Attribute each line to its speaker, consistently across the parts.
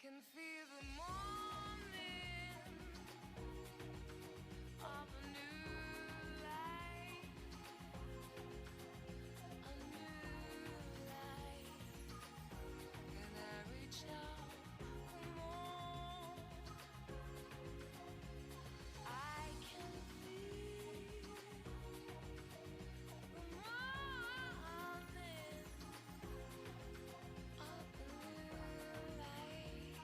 Speaker 1: can feel the morning of a new life, a new life. And I reach out for more. I can feel the morning of a new life.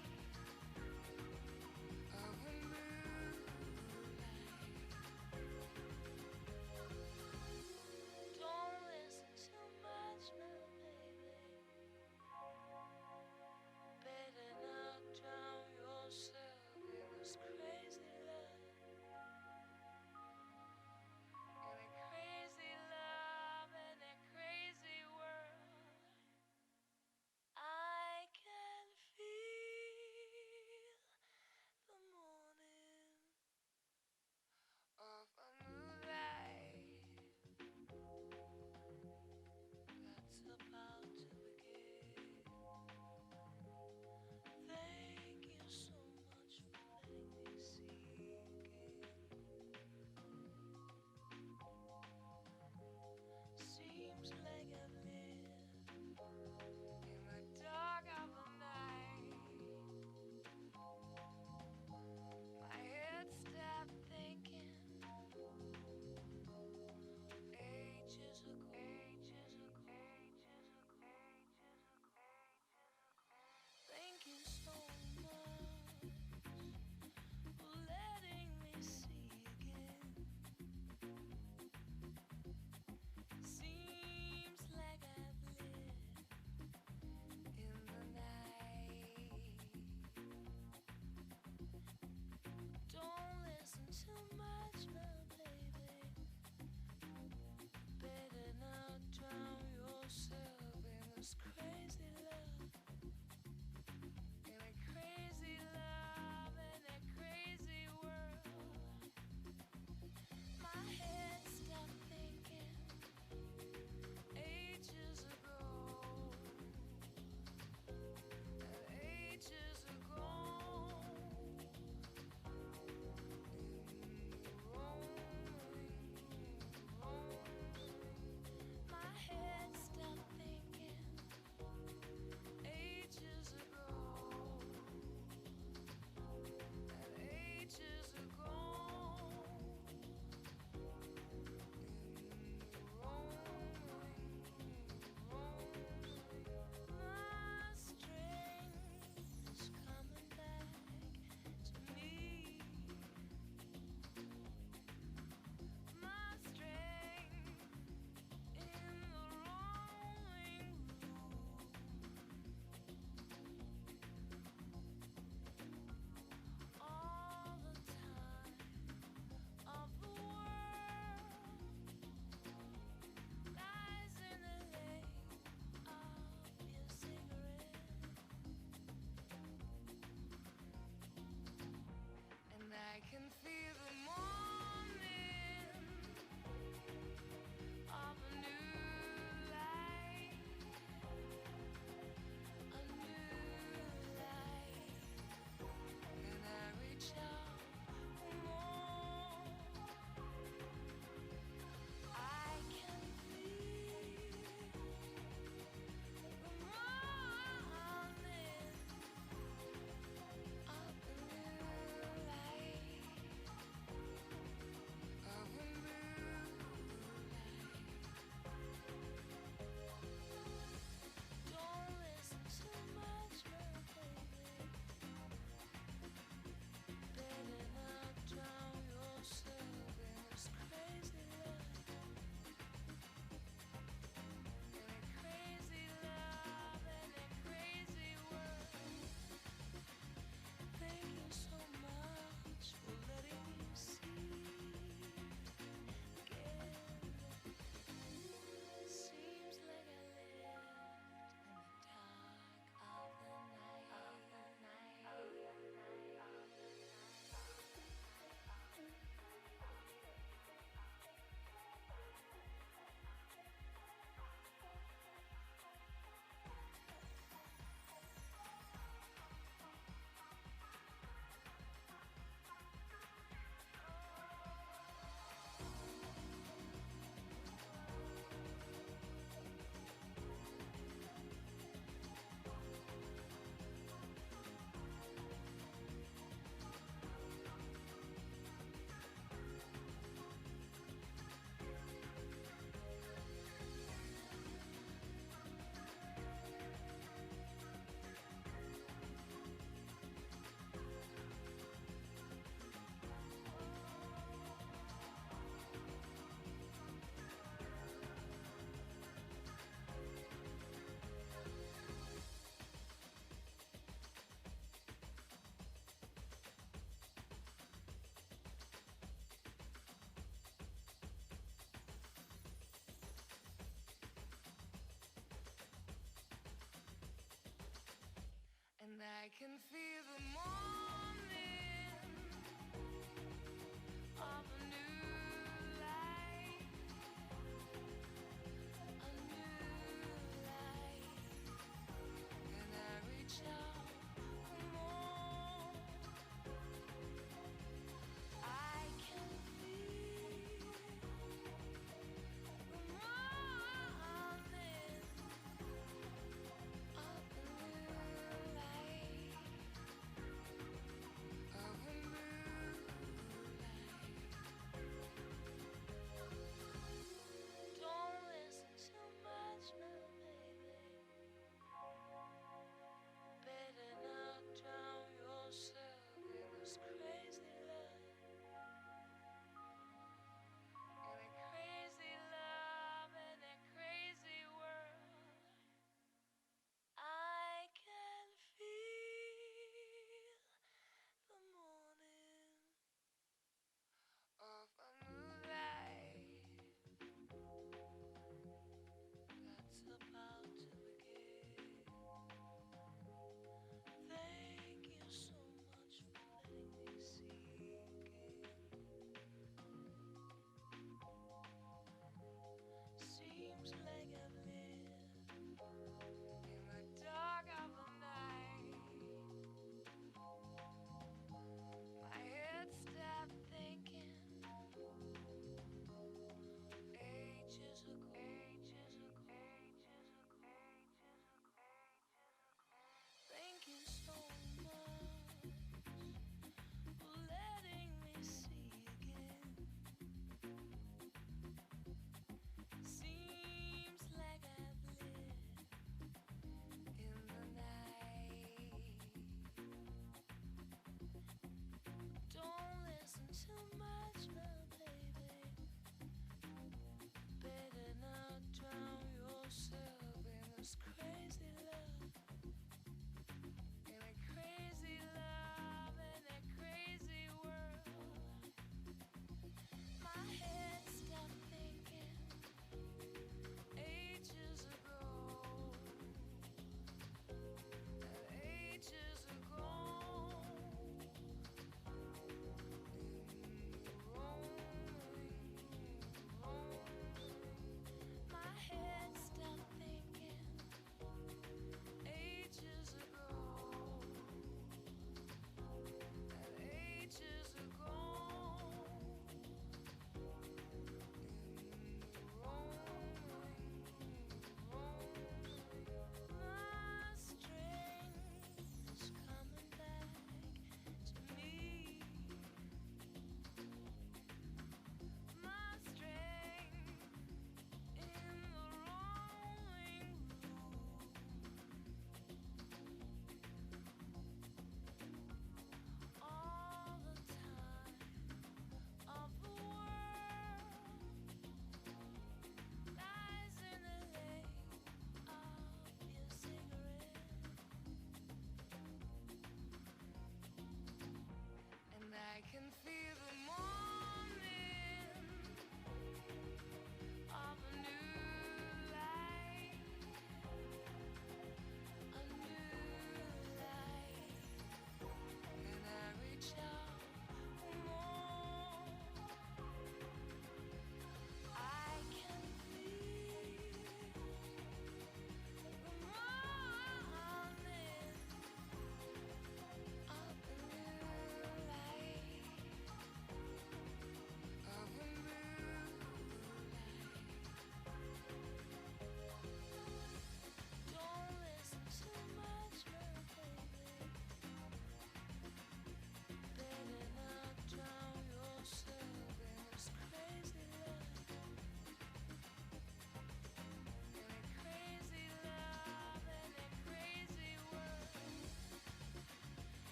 Speaker 1: can feel the morning of a new life, a new life, and I reach out for more. I can feel the morning of a new life.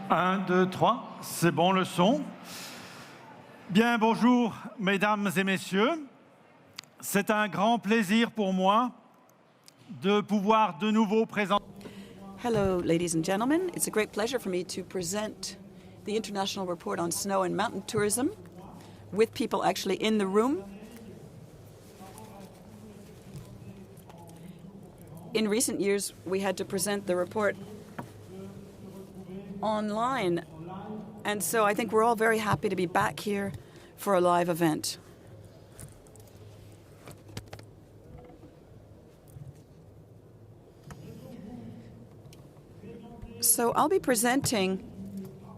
Speaker 2: 1, 2, 3, c'est bon le son. Bien, bonjour mesdames et messieurs. C'est un grand plaisir pour moi de pouvoir de nouveau présenter.
Speaker 3: Hello, ladies and gentlemen. It's a great pleasure for me to present the International Report on Snow and Mountain Tourism with people actually in the room. In recent years, we had to present the report online, and so I think we're all very happy to be back here for a live event. So I'll be presenting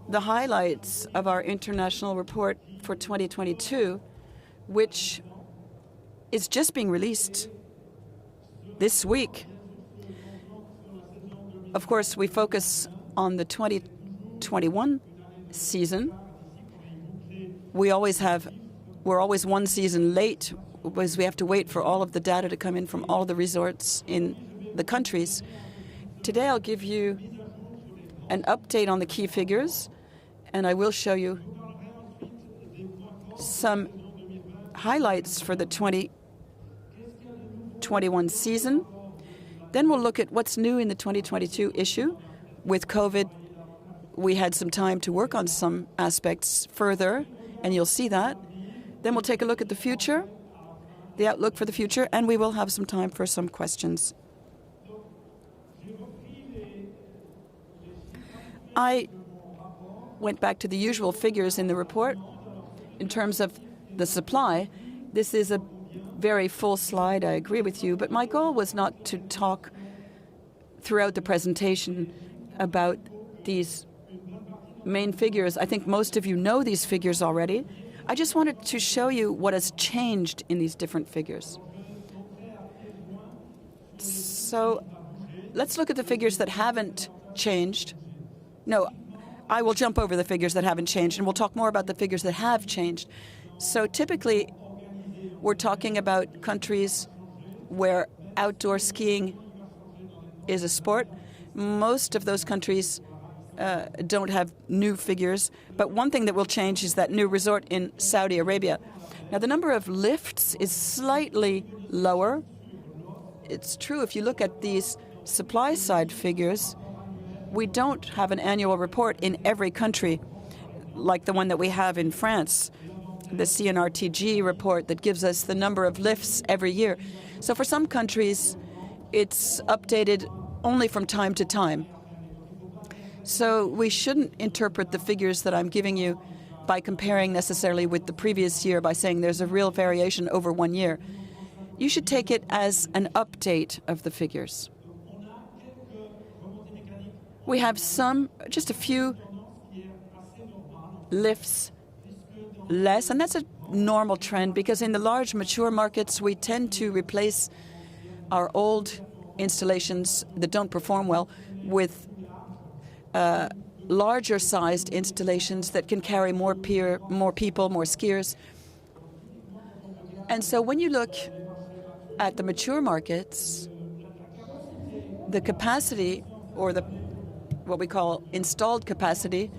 Speaker 3: the highlights of our international report for 2022, which is just being released this week. Of course, we focus on the 2021 season. We're always one season late because we have to wait for all of the data to come in from all of the resorts in the countries. Today I'll give you an update on the key figures, and I will show you some highlights for the 2021 season. Then we'll look at what's new in the 2022 issue. With COVID, we had some time to work on some aspects further, and you'll see that. Then we'll take a look at the future, the outlook for the future, and we will have some time for some questions. I went back to the usual figures in the report. In terms of the supply, this is a very full slide, I agree with you, but my goal was not to talk throughout the presentation about these main figures. I think most of you know these figures already. I just wanted to show you what has changed in these different figures. So let's look at the figures that haven't changed. No, I will jump over the figures that haven't changed, and we'll talk more about the figures that have changed. So typically, we're talking about countries where outdoor skiing is a sport. Most of those countries don't have new figures, but one thing that will change is that new resort in Saudi Arabia. Now, the number of lifts is slightly lower. It's true, if you look at these supply side figures, we don't have an annual report in every country like the one that we have in France, the CNRTG report that gives us the number of lifts every year. So for some countries, it's updated only from time to time. So we shouldn't interpret the figures that I'm giving you by comparing necessarily with the previous year by saying there's a real variation over 1 year. You should take it as an update of the figures. We have just a few lifts less, and that's a normal trend because in the large mature markets we tend to replace our old installations that don't perform well with larger sized installations that can carry more people, more skiers. And so when you look at the mature markets, the capacity, or what we call installed capacity,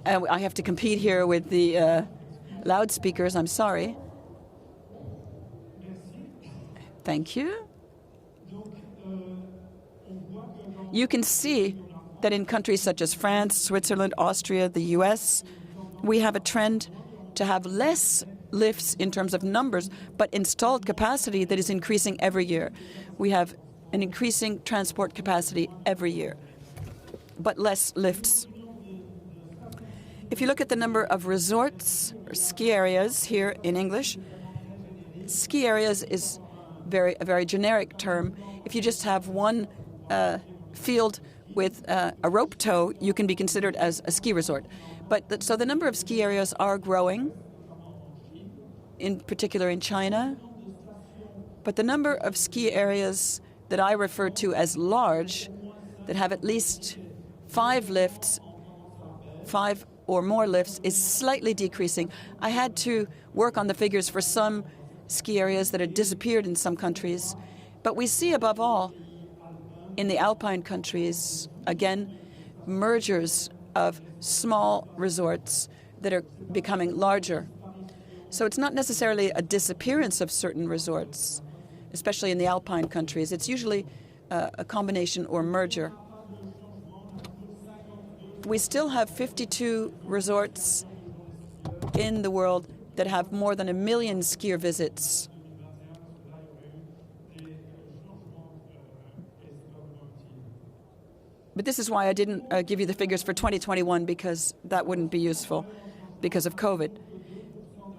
Speaker 3: and I have to compete here with the loudspeakers, I'm sorry. Thank you. You can see that in countries such as France, Switzerland, Austria, the US, we have a trend to have less lifts in terms of numbers, but installed capacity that is increasing every year. We have an increasing transport capacity every year, but less lifts. If you look at the number of resorts or ski areas here in English, ski areas is a very generic term. If you just have one field with a rope tow, you can be considered as a ski resort. So the number of ski areas are growing, in particular in China. But the number of ski areas that I refer to as large, that have at least 5 lifts, 5 or more lifts, is slightly decreasing. I had to work on the figures for some ski areas that had disappeared in some countries. But we see above all In the Alpine countries, again, mergers of small resorts that are becoming larger. So it's not necessarily a disappearance of certain resorts, especially in the Alpine countries. It's usually a combination or merger. We still have 52 resorts in the world that have more than 1 million skier visits. But this is why I didn't give you the figures for 2021, because that wouldn't be useful because of COVID.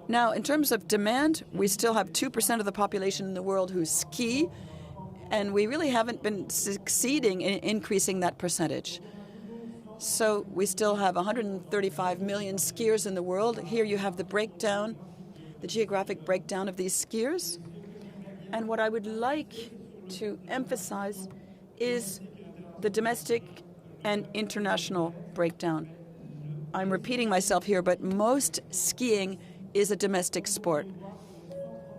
Speaker 3: Now, in terms of demand, we still have 2% of the population in the world who ski, and we really haven't been succeeding in increasing that percentage. So we still have 135 million skiers in the world. Here you have the breakdown, the geographic breakdown of these skiers. And what I would like to emphasize is the domestic and international breakdown. I'm repeating myself here, but most skiing is a domestic sport.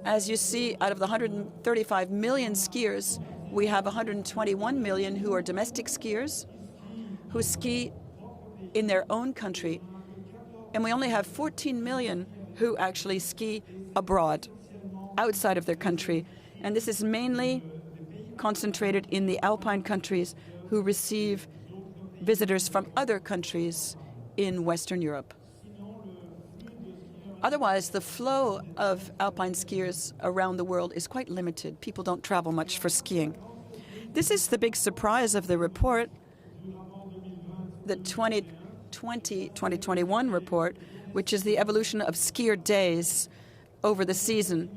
Speaker 3: As you see, out of the 135 million skiers, we have 121 million who are domestic skiers who ski in their own country, and we only have 14 million who actually ski abroad, outside of their country. And this is mainly concentrated in the Alpine countries, who receive visitors from other countries in Western Europe. Otherwise, the flow of alpine skiers around the world is quite limited. People don't travel much for skiing. This is the big surprise of the report, the 2020-2021 report, which is the evolution of skier days over the season.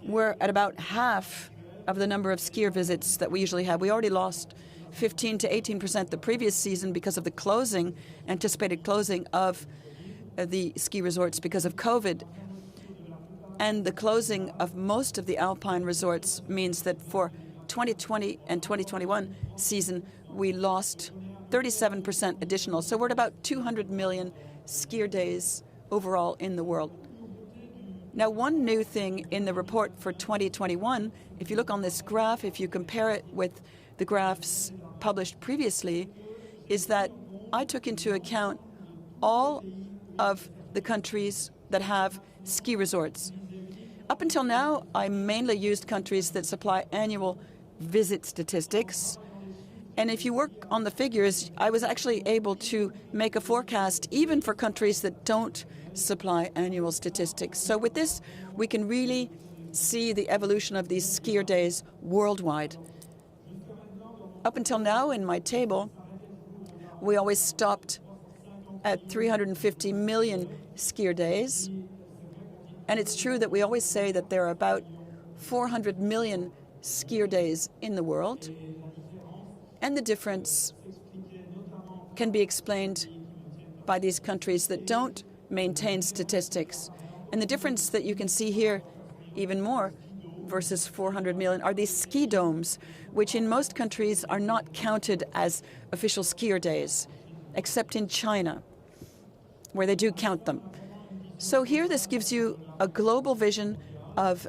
Speaker 3: We're at about half of the number of skier visits that we usually have. We already lost 15 to 18% the previous season because of the closing, anticipated closing of the ski resorts because of COVID. And the closing of most of the alpine resorts means that for 2020 and 2021 season, we lost 37% additional. So we're at about 200 million skier days overall in the world. Now, one new thing in the report for 2021, if you look on this graph, if you compare it with the graphs published previously, is that I took into account all of the countries that have ski resorts. Up until now, I mainly used countries that supply annual visit statistics. And if you work on the figures, I was actually able to make a forecast even for countries that don't supply annual statistics. So with this, we can really see the evolution of these skier days worldwide. Up until now, in my table, we always stopped at 350 million skier days. And it's true that we always say that there are about 400 million skier days in the world. And the difference can be explained by these countries that don't maintain statistics. And the difference that you can see here even more versus 400 million are these ski domes, which in most countries are not counted as official skier days, except in China, where they do count them. So here this gives you a global vision of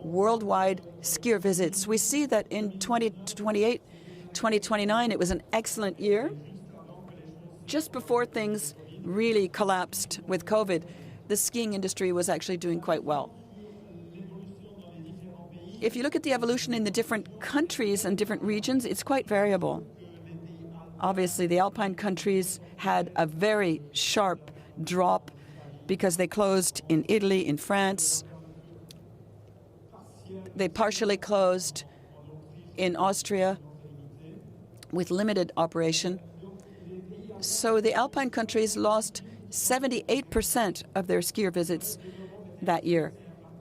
Speaker 3: worldwide skier visits. We see that in 2028, 2029, it was an excellent year. Just before things really collapsed with COVID, the skiing industry was actually doing quite well. If you look at the evolution in the different countries and different regions, it's quite variable. Obviously, the Alpine countries had a very sharp drop because they closed in Italy, in France. They partially closed in Austria with limited operation. So the Alpine countries lost 78% of their skier visits that year.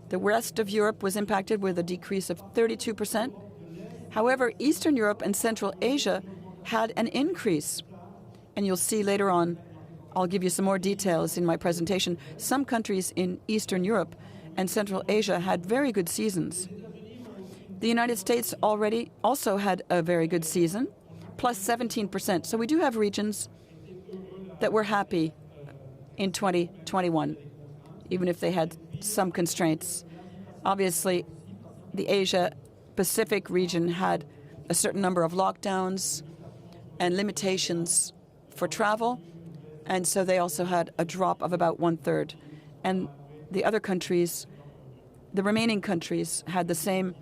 Speaker 3: The rest of Europe was impacted with a decrease of 32%. However, Eastern Europe and Central Asia had an increase. And you'll see later on, I'll give you some more details in my presentation. Some countries in Eastern Europe and Central Asia had very good seasons. The United States already also had a very good season, plus 17%. So we do have regions that were happy in 2021, even if they had some constraints. Obviously, the Asia-Pacific region had a certain number of lockdowns and limitations for travel, and so they also had a drop of about 1/3. And the other countries, the remaining countries, had the same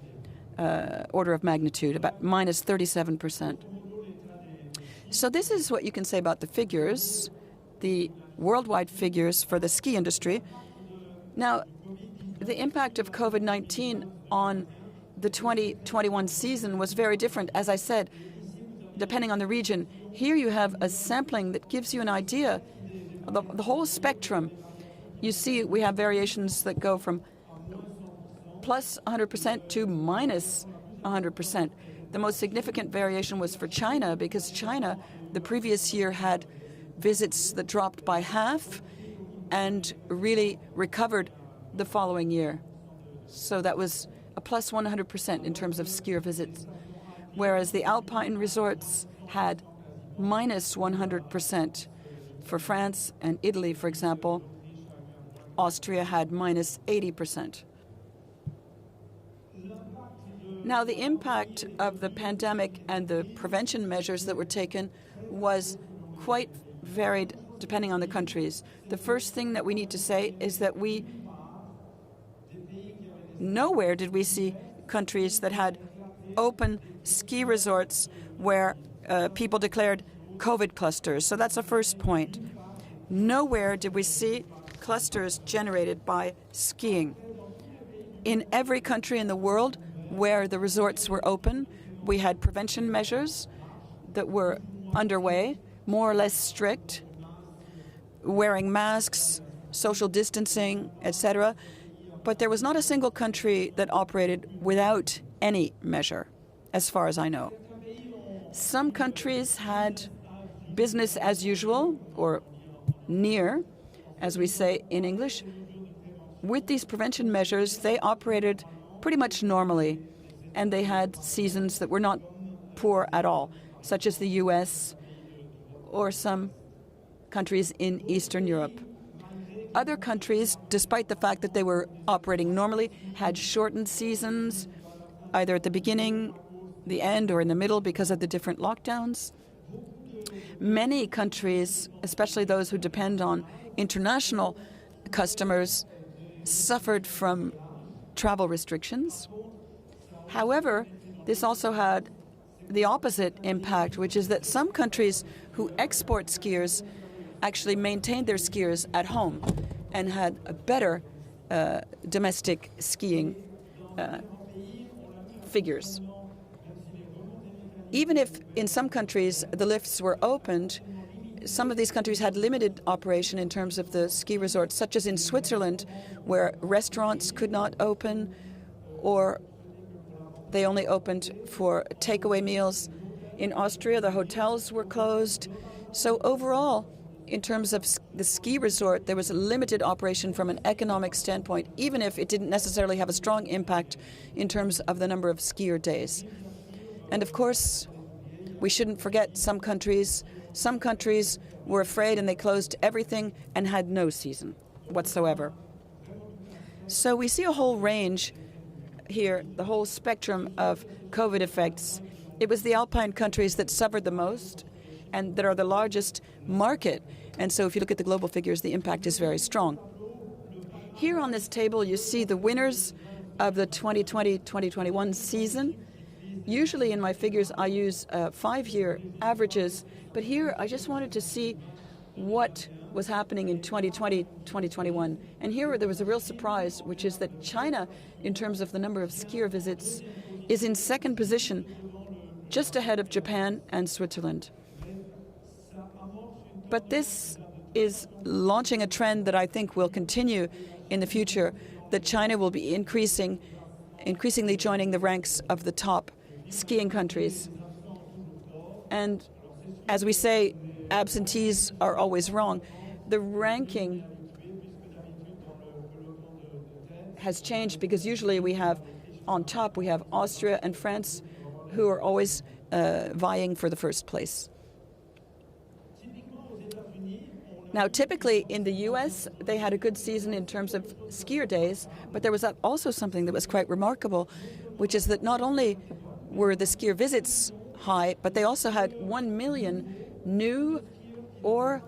Speaker 3: order of magnitude, about minus 37%. So this is what you can say about the figures, the worldwide figures for the ski industry. Now, the impact of COVID-19 on the 2021 season was very different, as I said, depending on the region. Here you have a sampling that gives you an idea of the whole spectrum. You see we have variations that go from plus 100% to minus 100%. The most significant variation was for China, because China the previous year had visits that dropped by half and really recovered the following year. So that was a plus 100% in terms of skier visits, whereas the Alpine resorts had minus 100%. For France and Italy, for example, Austria had minus 80%. Now, the impact of the pandemic and the prevention measures that were taken was quite varied depending on the countries. The first thing that we need to say is that nowhere did we see countries that had open ski resorts where people declared COVID clusters. So that's the first point. Nowhere did we see clusters generated by skiing. In every country in the world where the resorts were open, we had prevention measures that were underway, more or less strict, wearing masks, social distancing, etc. But there was not a single country that operated without any measure, as far as I know. Some countries had business as usual, or near, as we say in English. With these prevention measures, they operated pretty much normally, and they had seasons that were not poor at all, such as the US or some countries in Eastern Europe. Other countries, despite the fact that they were operating normally, had shortened seasons, either at the beginning, the end, or in the middle because of the different lockdowns. Many countries, especially those who depend on international customers, suffered from travel restrictions. However, this also had the opposite impact, which is that some countries who export skiers actually maintained their skiers at home and had a better domestic skiing figures. Even if in some countries the lifts were opened, some of these countries had limited operation in terms of the ski resorts, such as in Switzerland, where restaurants could not open, or they only opened for takeaway meals. In Austria, the hotels were closed. So overall, in terms of the ski resort, there was a limited operation from an economic standpoint, even if it didn't necessarily have a strong impact in terms of the number of skier days. And of course, we shouldn't forget some countries. Some countries were afraid and they closed everything and had no season whatsoever. So we see a whole range here, the whole spectrum of COVID effects. It was the Alpine countries that suffered the most and that are the largest market. And so if you look at the global figures, the impact is very strong. Here on this table, you see the winners of the 2020-2021 season. Usually in my figures, I use 5-year averages, but here I just wanted to see what was happening in 2020-2021. And here there was a real surprise, which is that China, in terms of the number of skier visits, is in second position, just ahead of Japan and Switzerland. But this is launching a trend that I think will continue in the future, that China will be increasingly joining the ranks of the top skiing countries. And as we say, absentees are always wrong. The ranking has changed because usually we have, on top, we have Austria and France who are always vying for the first place. Now, typically in the US, they had a good season in terms of skier days, but there was also something that was quite remarkable, which is that not only were the skier visits high, but they also had 1 million new or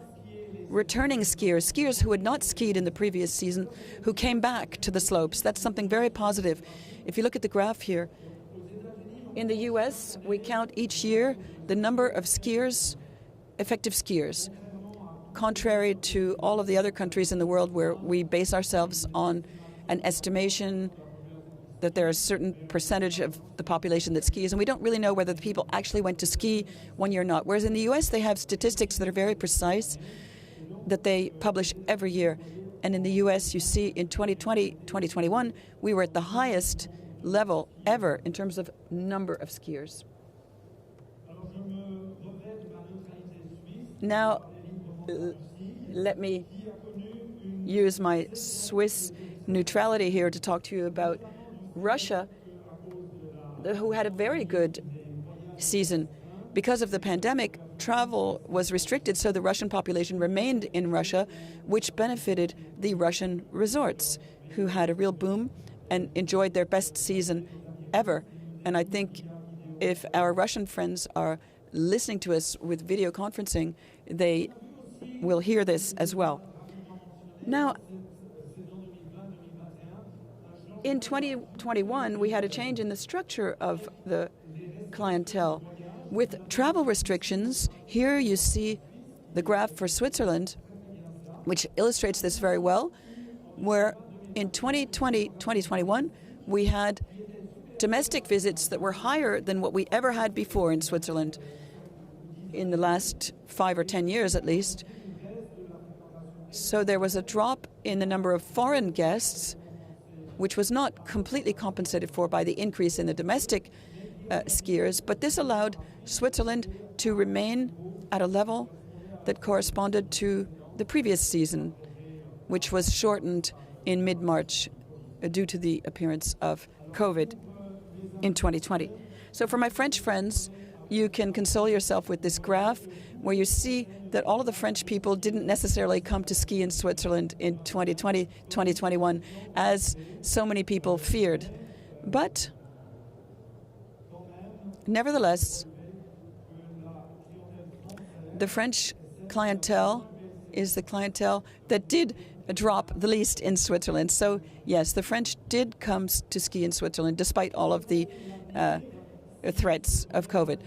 Speaker 3: returning skiers who had not skied in the previous season, who came back to the slopes. That's something very positive. If you look at the graph here, in the US, we count each year the number of skiers, effective skiers, contrary to all of the other countries in the world where we base ourselves on an estimation that there is a certain percentage of the population that skis, and we don't really know whether the people actually went to ski one year or not. Whereas in the US, they have statistics that are very precise, that they publish every year. And in the US, you see in 2020, 2021, we were at the highest level ever in terms of number of skiers. Now, let me use my Swiss neutrality here to talk to you about Russia, who had a very good season. Because of the pandemic, travel was restricted, so the Russian population remained in Russia, which benefited the Russian resorts, who had a real boom and enjoyed their best season ever. And I think if our Russian friends are listening to us with video conferencing, they will hear this as well. Now, in 2021, we had a change in the structure of the clientele. With travel restrictions, here you see the graph for Switzerland, which illustrates this very well, where in 2020, 2021, we had domestic visits that were higher than what we ever had before in Switzerland in the last 5 or 10 years at least. So there was a drop in the number of foreign guests, which was not completely compensated for by the increase in the domestic skiers, but this allowed Switzerland to remain at a level that corresponded to the previous season, which was shortened in mid-March due to the appearance of COVID in 2020. So for my French friends, you can console yourself with this graph where you see that all of the French people didn't necessarily come to ski in Switzerland in 2020, 2021, as so many people feared. But nevertheless, the French clientele is the clientele that did drop the least in Switzerland. So yes, the French did come to ski in Switzerland despite all of the threats of COVID.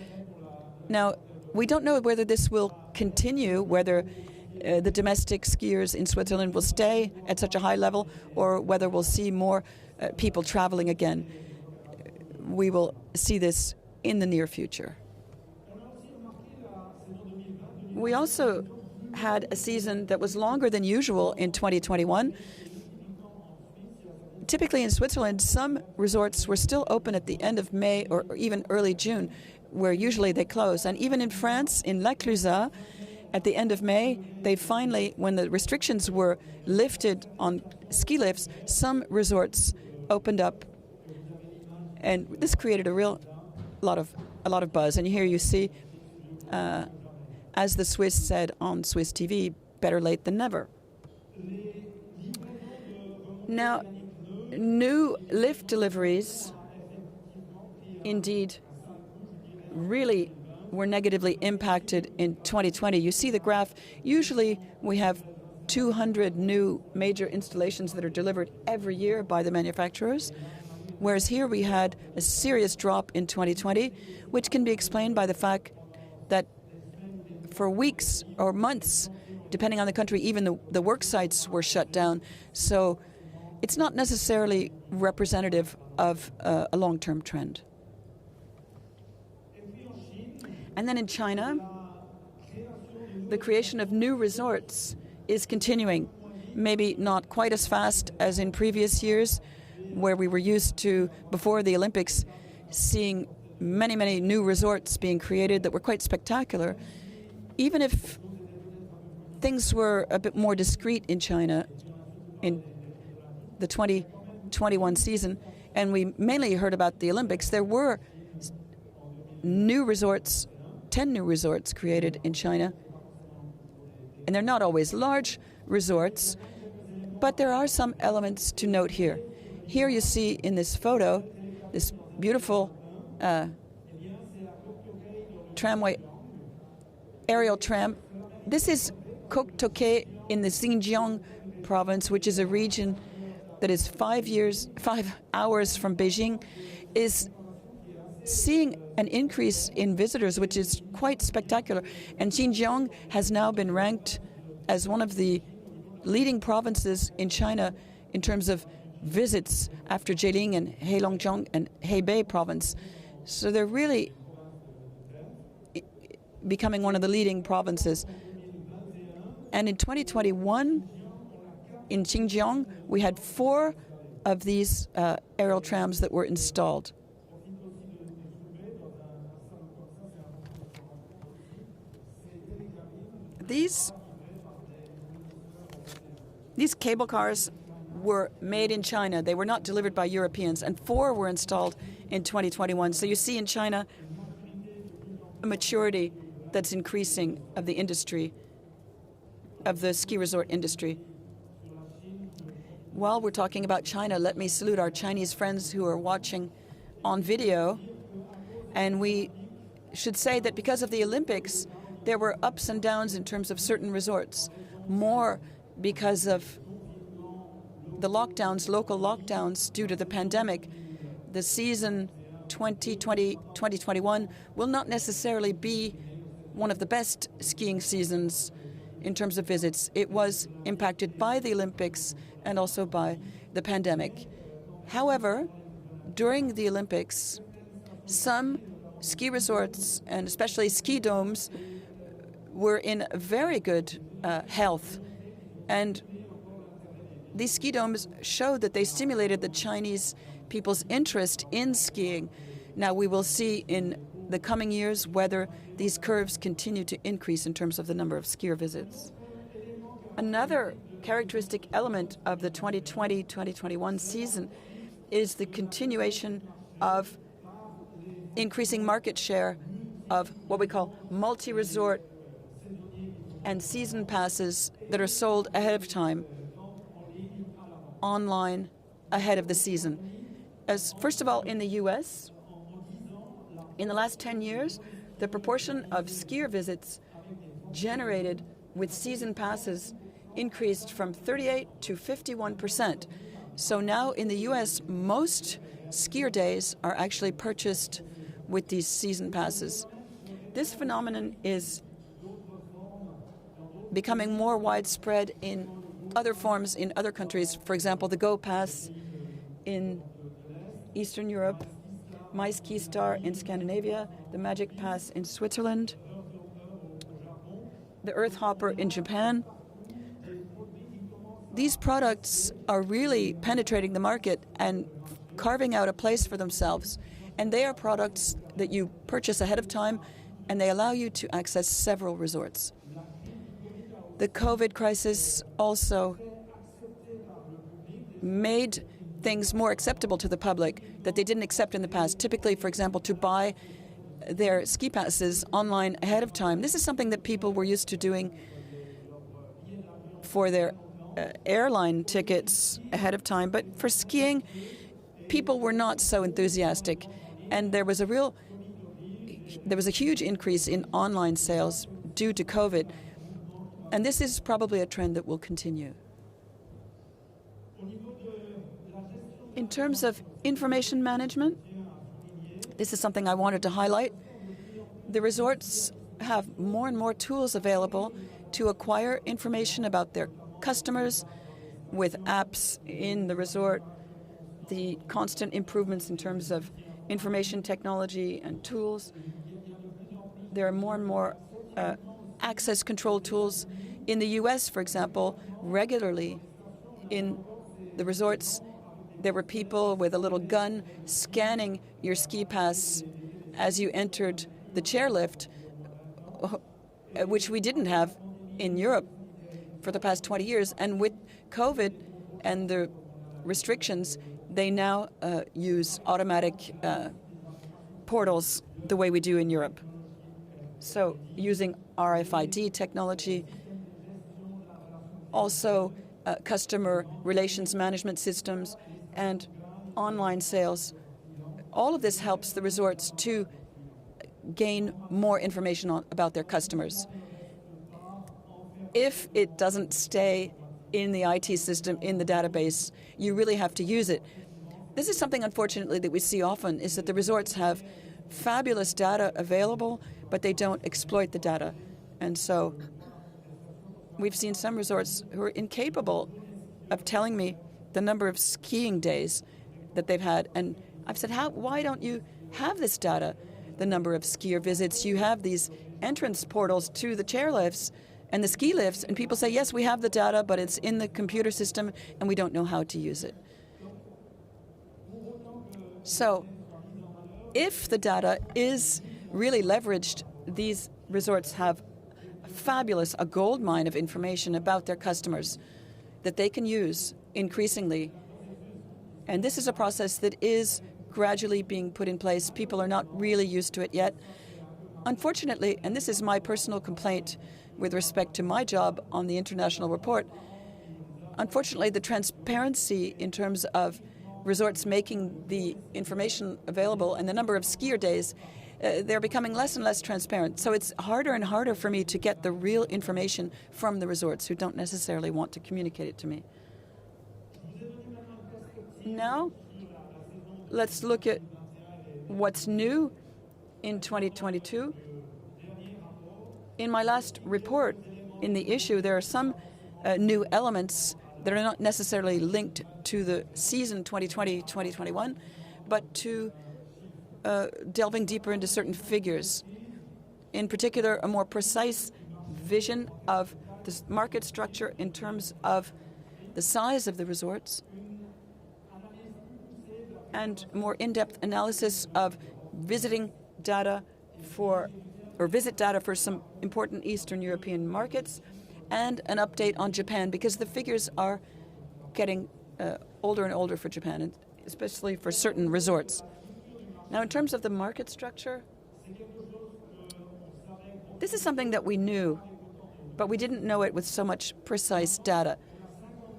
Speaker 3: Now, we don't know whether this will continue, whether the domestic skiers in Switzerland will stay at such a high level, or whether we'll see more people traveling again. We will see this in the near future. We also had a season that was longer than usual in 2021. Typically in Switzerland, some resorts were still open at the end of May or even early June, where usually they close. And even in France, in La Clusaz, at the end of May, they finally, when the restrictions were lifted on ski lifts, some resorts opened up, and this created a lot of buzz. And here you see, as the Swiss said on Swiss TV, better late than never. Now, new lift deliveries indeed really were negatively impacted in 2020. You see the graph. Usually we have 200 new major installations that are delivered every year by the manufacturers, whereas here we had a serious drop in 2020, which can be explained by the fact that for weeks or months, depending on the country, even the work sites were shut down. So it's not necessarily representative of a long-term trend. And then in China, the creation of new resorts is continuing, maybe not quite as fast as in previous years, where we were used to, before the Olympics, seeing many, many new resorts being created that were quite spectacular. Even if things were a bit more discreet in China in the 2021 season, and we mainly heard about the Olympics, there were new resorts, 10 new resorts created in China. And they're not always large resorts, but there are some elements to note here. Here you see in this photo, this beautiful tramway, aerial tram. This is Koktoke in the Xinjiang province, which is a region that is 5 hours from Beijing, is seeing an increase in visitors, which is quite spectacular. And Xinjiang has now been ranked as one of the leading provinces in China in terms of visits after Jilin and Heilongjiang and Hebei province. So they're really becoming one of the leading provinces. And in 2021, in Xinjiang, we had 4 of these aerial trams that were installed. These cable cars were made in China. They were not delivered by Europeans, and 4 were installed in 2021. So you see in China a maturity that's increasing of the industry, of the ski resort industry. While we're talking about China, let me salute our Chinese friends who are watching on video. And we should say that because of the Olympics, there were ups and downs in terms of certain resorts, more because of the lockdowns, local lockdowns due to the pandemic. The season 2020-2021 will not necessarily be one of the best skiing seasons in terms of visits. It was impacted by the Olympics and also by the pandemic. However, during the Olympics, some ski resorts and especially ski domes were in very good health. And these ski domes showed that they stimulated the Chinese people's interest in skiing. Now we will see in the coming years whether these curves continue to increase in terms of the number of skier visits. Another characteristic element of the 2020-2021 season is the continuation of increasing market share of what we call multi-resort and season passes that are sold ahead of time, online, ahead of the season. As first of all, in the US, in the last 10 years, the proportion of skier visits generated with season passes increased from 38 to 51%. So now in the US, most skier days are actually purchased with these season passes. This phenomenon is becoming more widespread in other forms in other countries. For example, the Go Pass in Eastern Europe, My Ski Star in Scandinavia, the Magic Pass in Switzerland, the Earth Hopper in Japan. These products are really penetrating the market and carving out a place for themselves. And they are products that you purchase ahead of time, and they allow you to access several resorts. The COVID crisis also made things more acceptable to the public that they didn't accept in the past. Typically, for example, to buy their ski passes online ahead of time. This is something that people were used to doing for their airline tickets ahead of time. But for skiing, people were not so enthusiastic. And there was a huge increase in online sales due to COVID. And this is probably a trend that will continue. In terms of information management, this is something I wanted to highlight. The resorts have more and more tools available to acquire information about their customers with apps in the resort, the constant improvements in terms of information technology and tools. There are more and more access control tools. In the US, for example, regularly in the resorts, there were people with a little gun scanning your ski pass as you entered the chairlift, which we didn't have in Europe for the past 20 years. And with COVID and the restrictions, they now use automatic portals the way we do in Europe. So using RFID technology, also customer relations management systems and online sales. All of this helps the resorts to gain more information about their customers. If it doesn't stay in the IT system, in the database, you really have to use it. This is something, unfortunately, that we see often, is that the resorts have fabulous data available, but they don't exploit the data. And so we've seen some resorts who are incapable of telling me the number of skiing days that they've had. And I've said, why don't you have this data? The number of skier visits. You have these entrance portals to the chairlifts and the ski lifts, and people say, yes, we have the data, but it's in the computer system, and we don't know how to use it. So if the data is really leveraged, these resorts have a gold mine of information about their customers that they can use increasingly. And this is a process that is gradually being put in place. People are not really used to it yet. Unfortunately, and this is my personal complaint with respect to my job on the international report, unfortunately, the transparency in terms of resorts making the information available and the number of skier days, they're becoming less and less transparent. So it's harder and harder for me to get the real information from the resorts who don't necessarily want to communicate it to me. Now, let's look at what's new in 2022. In my last report in the issue, there are some new elements that are not necessarily linked to the season 2020-2021, but to delving deeper into certain figures. In particular, a more precise vision of the market structure in terms of the size of the resorts, and more in-depth analysis of visit data for some important Eastern European markets, and an update on Japan, because the figures are getting older and older for Japan, and especially for certain resorts. Now, in terms of the market structure, this is something that we knew, but we didn't know it with so much precise data.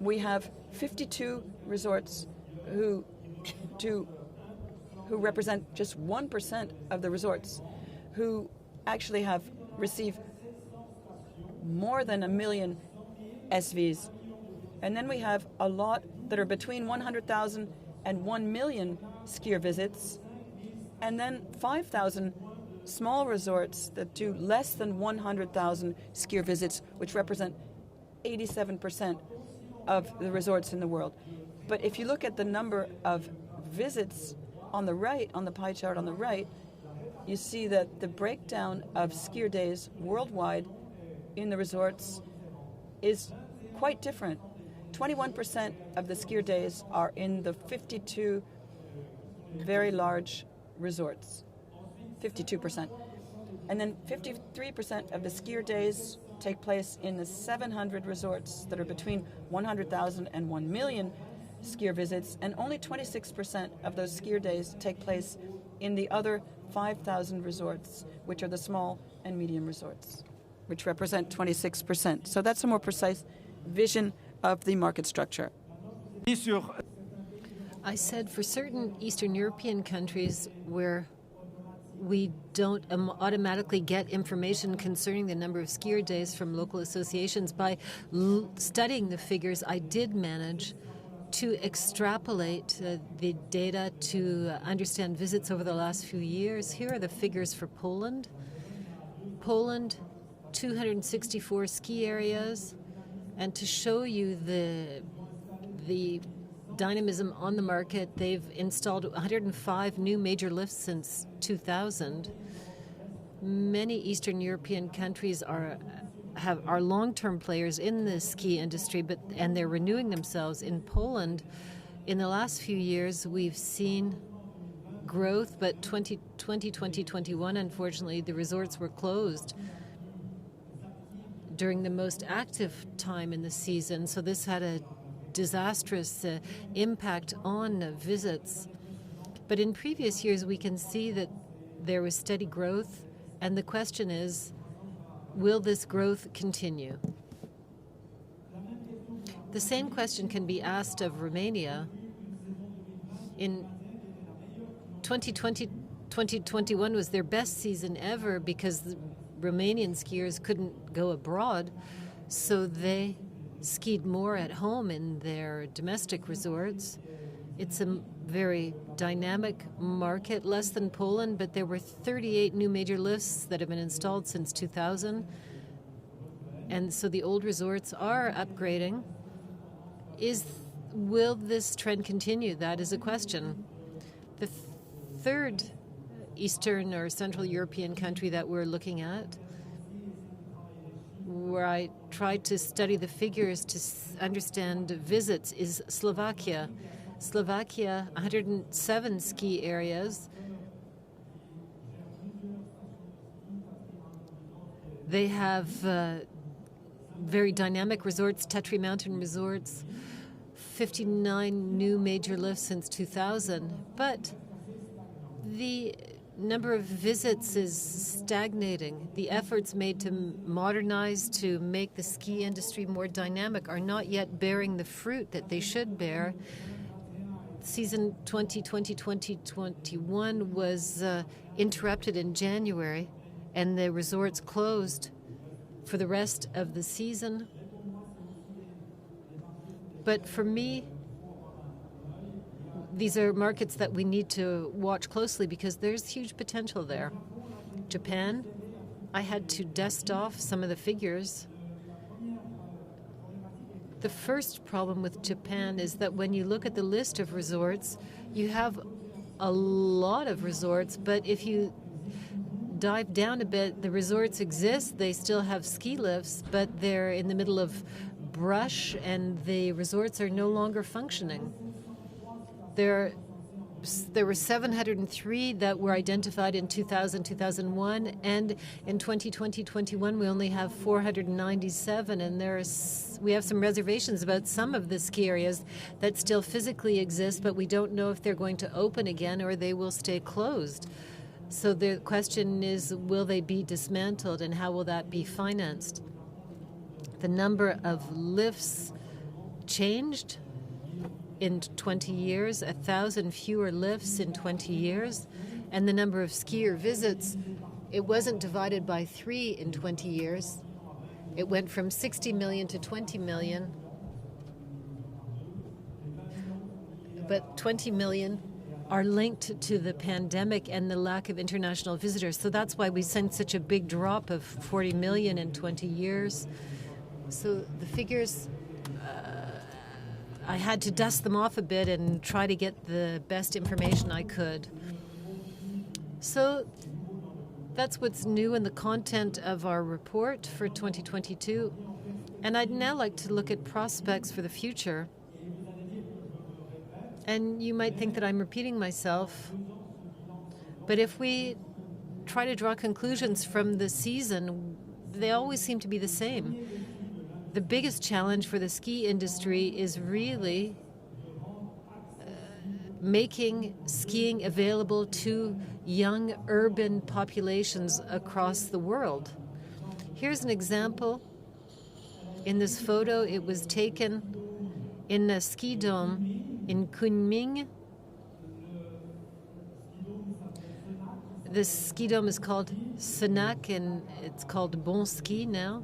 Speaker 3: We have 52 resorts who represent just 1% of the resorts who actually have received more than 1 million SVs. And then we have a lot that are between 100,000 and 1 million skier visits, and then 5,000 small resorts that do less than 100,000 skier visits, which represent 87% of the resorts in the world. But if you look at the number of visits on the right, on the pie chart on the right, you see that the breakdown of skier days worldwide in the resorts is quite different. 21% of the skier days are in the 52 very large resorts, 52%. And then 53% of the skier days take place in the 700 resorts that are between 100,000 and 1 million skier visits, and only 26% of those skier days take place in the other 5,000 resorts, which are the small and medium resorts, which represent 26%. So that's a more precise vision of the market structure.
Speaker 4: I said for certain Eastern European countries where we don't automatically get information concerning the number of skier days from local associations, by studying the figures, I did manage to extrapolate the data to understand visits over the last few years. Here are the figures for Poland. Poland, 264 ski areas, and to show you the dynamism on the market, they've installed 105 new major lifts since 2000. Many Eastern European countries are long-term players in the ski industry, and they're renewing themselves. In Poland, in the last few years, we've seen growth, but 2020, 2021, unfortunately, the resorts were closed during the most active time in the season, so this had a disastrous impact on visits. But in previous years, we can see that there was steady growth, and the question is, will this growth continue? The same question can be asked of Romania. In 2020, 2021 was their best season ever because the Romanian skiers couldn't go abroad, so they skied more at home in their domestic resorts. It's a very dynamic market, less than Poland, but there were 38 new major lifts that have been installed since 2000. And so the old resorts are upgrading. Will this trend continue? That is a question. The third Eastern or Central European country that we're looking at, where I tried to study the figures to understand visits, is Slovakia. Slovakia, 107 ski areas. They have very dynamic resorts, Tetri Mountain resorts, 59 new major lifts since 2000. But the number of visits is stagnating. The efforts made to modernize, to make the ski industry more dynamic, are not yet bearing the fruit that they should bear. Season 2020-2021 was interrupted in January, and the resorts closed for the rest of the season. But for me, these are markets that we need to watch closely because there's huge potential there. Japan, I had to dust off some of the figures. The first problem with Japan is that when you look at the list of resorts, you have a lot of resorts, but if you dive down a bit, the resorts exist, they still have ski lifts, but they're in the middle of brush and the resorts are no longer functioning. There were 703 that were identified in 2000-2001, and in 2020-21 we only have 497, and we have some reservations about some of the ski areas that still physically exist, but we don't know if they're going to open again or they will stay closed. So the question is, will they be dismantled and how will that be financed? The number of lifts changed in 20 years, 1,000 fewer lifts in 20 years, and the number of skier visits, it wasn't divided by 3 in 20 years. It went from 60 million to 20 million. But 20 million are linked to the pandemic and the lack of international visitors. So that's why we sent such a big drop of 40 million in 20 years. So the figures, I had to dust them off a bit and try to get the best information I could. So that's what's new in the content of our report for 2022. And I'd now like to look at prospects for the future. And you might think that I'm repeating myself, but if we try to draw conclusions from the season, they always seem to be the same. The biggest challenge for the ski industry is really making skiing available to young urban populations across the world. Here's an example. In this photo, it was taken in a ski dome in Kunming. This ski dome is called Senac, and it's called Bon Ski now.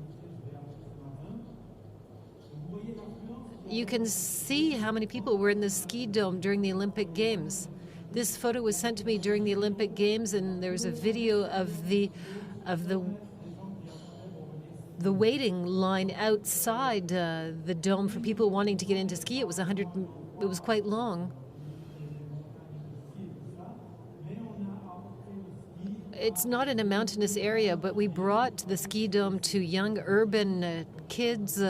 Speaker 4: You can see how many people were in the ski dome during the Olympic Games. This photo was sent to me during the Olympic Games, and there's a video of the waiting line outside the dome for people wanting to get into ski. It was quite long. It's not in a mountainous area, but we brought the ski dome to young urban kids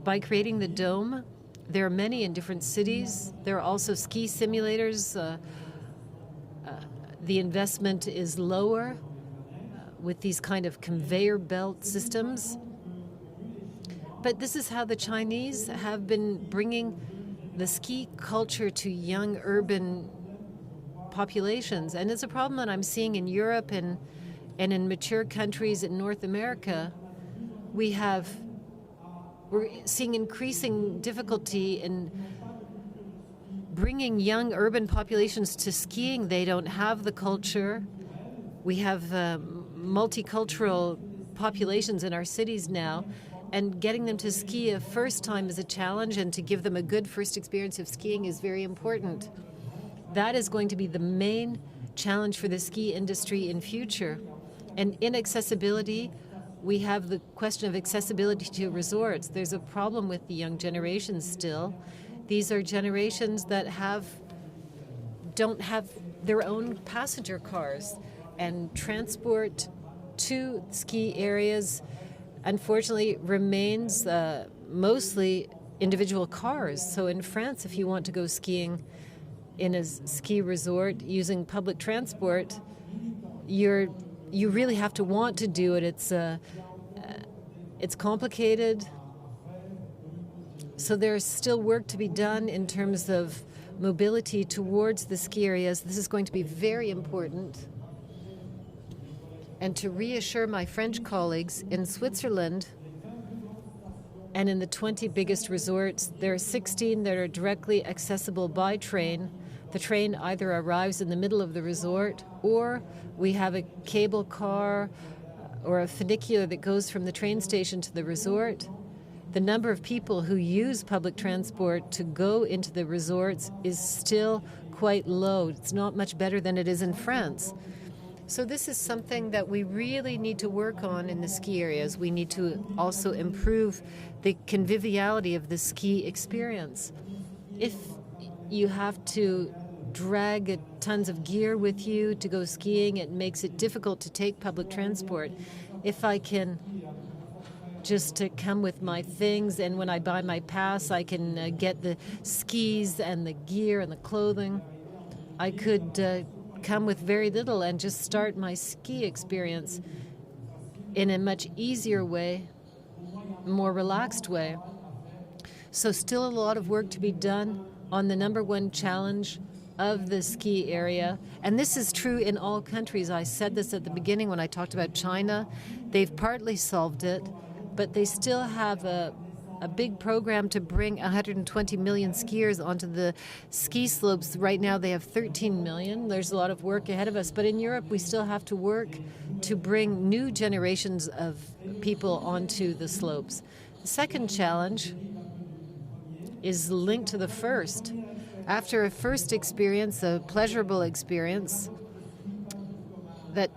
Speaker 4: by creating the dome. There are many in different cities. There are also ski simulators. The investment is lower with these kind of conveyor belt systems. But this is how the Chinese have been bringing the ski culture to young urban populations. And it's a problem that I'm seeing in Europe and in mature countries in North America. We're seeing increasing difficulty in bringing young urban populations to skiing. They don't have the culture. We have multicultural populations in our cities now, and getting them to ski a first time is a challenge, and to give them a good first experience of skiing is very important. That is going to be the main challenge for the ski industry in future. And inaccessibility, we have the question of accessibility to resorts. There's a problem with the young generations still. These are generations that don't have their own passenger cars, and transport to ski areas, unfortunately, remains mostly individual cars. So in France, if you want to go skiing in a ski resort using public transport, you really have to want to do it. It's complicated. So there's still work to be done in terms of mobility towards the ski areas. This is going to be very important. And to reassure my French colleagues, in Switzerland and in the 20 biggest resorts, there are 16 that are directly accessible by train. The train either arrives in the middle of the resort, or we have a cable car or a funicular that goes from the train station to the resort. The number of people who use public transport to go into the resorts is still quite low. It's not much better than it is in France. So this is something that we really need to work on in the ski areas. We need to also improve the conviviality of the ski experience. If you have to drag tons of gear with you to go skiing, it makes it difficult to take public transport. If I can just to come with my things, and when I buy my pass, I can get the skis and the gear and the clothing, I could come with very little and just start my ski experience in a much easier way, more relaxed way. So still a lot of work to be done on the number one challenge of the ski area. And this is true in all countries. I said this at the beginning when I talked about China. They've partly solved it, but they still have a big program to bring 120 million skiers onto the ski slopes. Right now they have 13 million. There's a lot of work ahead of us. But in Europe, we still have to work to bring new generations of people onto the slopes. The second challenge is linked to the first. After a first experience, a pleasurable experience, that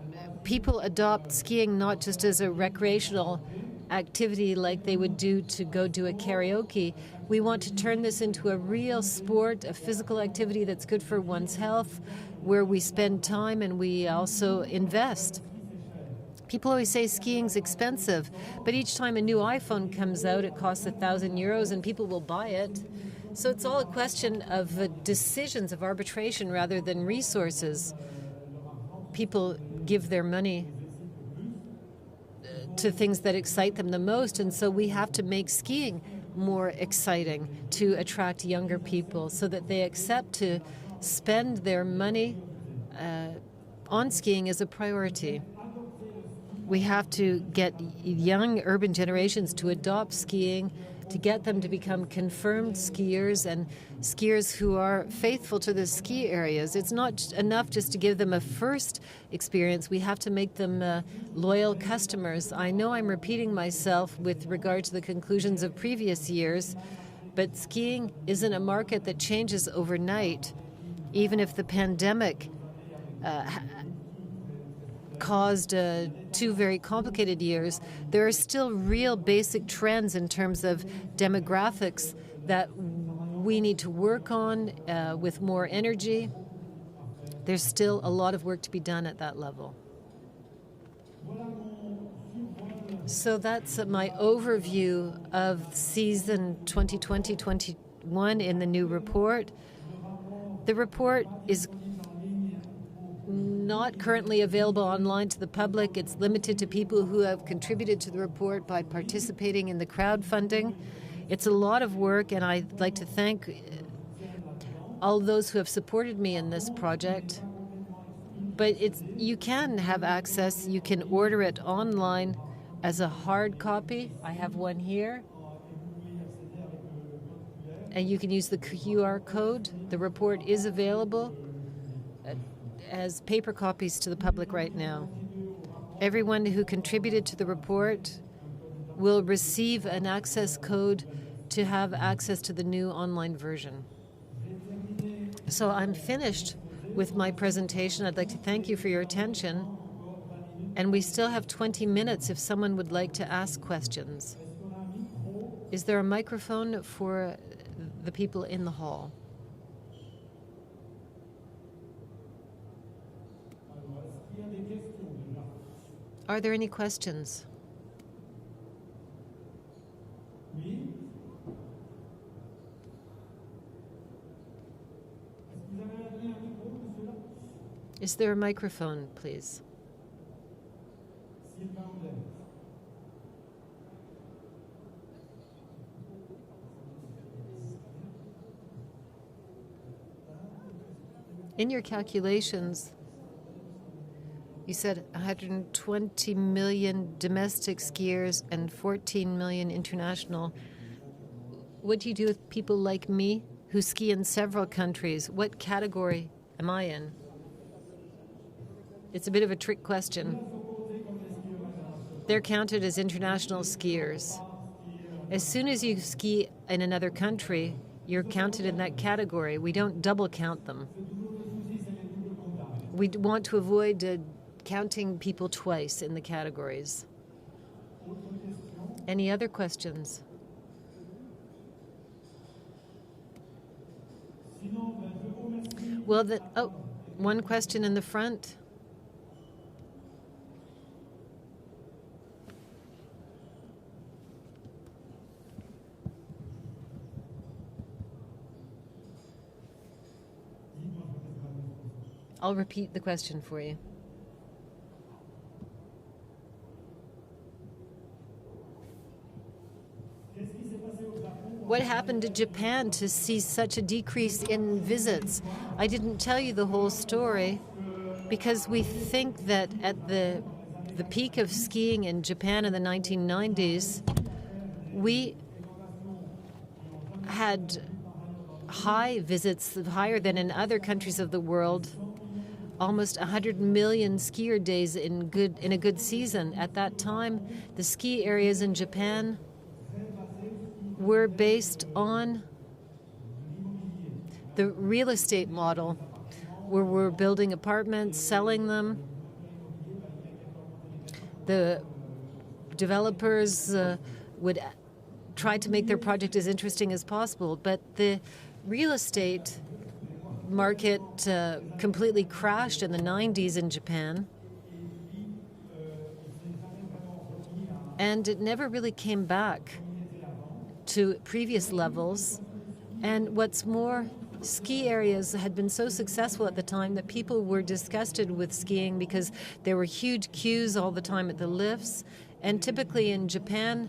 Speaker 4: people adopt skiing not just as a recreational activity like they would do to go do a karaoke. We want to turn this into a real sport, a physical activity that's good for one's health, where we spend time and we also invest. People always say skiing's expensive, but each time a new iPhone comes out, it costs €1,000 and people will buy it. So it's all a question of decisions, of arbitration rather than resources. People give their money to things that excite them the most, and so we have to make skiing more exciting to attract younger people so that they accept to spend their money on skiing as a priority. We have to get young urban generations to adopt skiing, to get them to become confirmed skiers and skiers who are faithful to the ski areas. It's not enough just to give them a first experience. We have to make them loyal customers. I know I'm repeating myself with regard to the conclusions of previous years, but skiing isn't a market that changes overnight. Even if the pandemic caused 2 very complicated years, there are still real basic trends in terms of demographics that we need to work on with more energy. There's still a lot of work to be done at that level. So that's my overview of season 2020-21 in the new report. The report is not currently available online to the public. It's limited to people who have contributed to the report by participating in the crowdfunding. It's a lot of work, and I'd like to thank all those who have supported me in this project. But you can have access. You can order it online as a hard copy. I have one here. and you can use the QR code. The report is available as paper copies to the public right now. Everyone who contributed to the report will receive an access code to have access to the new online version. So I'm finished with my presentation. I'd like to thank you for your attention. And we still have 20 minutes if someone would like to ask questions. Is there a microphone for the people in the hall? Are there any questions? Is there a microphone, please? In your calculations, you said 120 million domestic skiers and 14 million international. What do you do with people like me who ski in several countries? What category am I in? It's a bit of a trick question. They're counted as international skiers. As soon as you ski in another country, you're counted in that category. We don't double count them. We want to avoid counting people twice in the categories. Any other questions? Well, one question in the front. I'll repeat the question for you. What happened to Japan to see such a decrease in visits? I didn't tell you the whole story because we think that at the peak of skiing in Japan in the 1990s, we had high visits, higher than in other countries of the world. Almost 100 million skier days in a good season. At that time, the ski areas in Japan were based on the real estate model, where we're building apartments, selling them. The developers would try to make their project as interesting as possible, but the real estate market completely crashed in the 90s in Japan, and it never really came back to previous levels. And what's more, ski areas had been so successful at the time that people were disgusted with skiing because there were huge queues all the time at the lifts. And typically in Japan,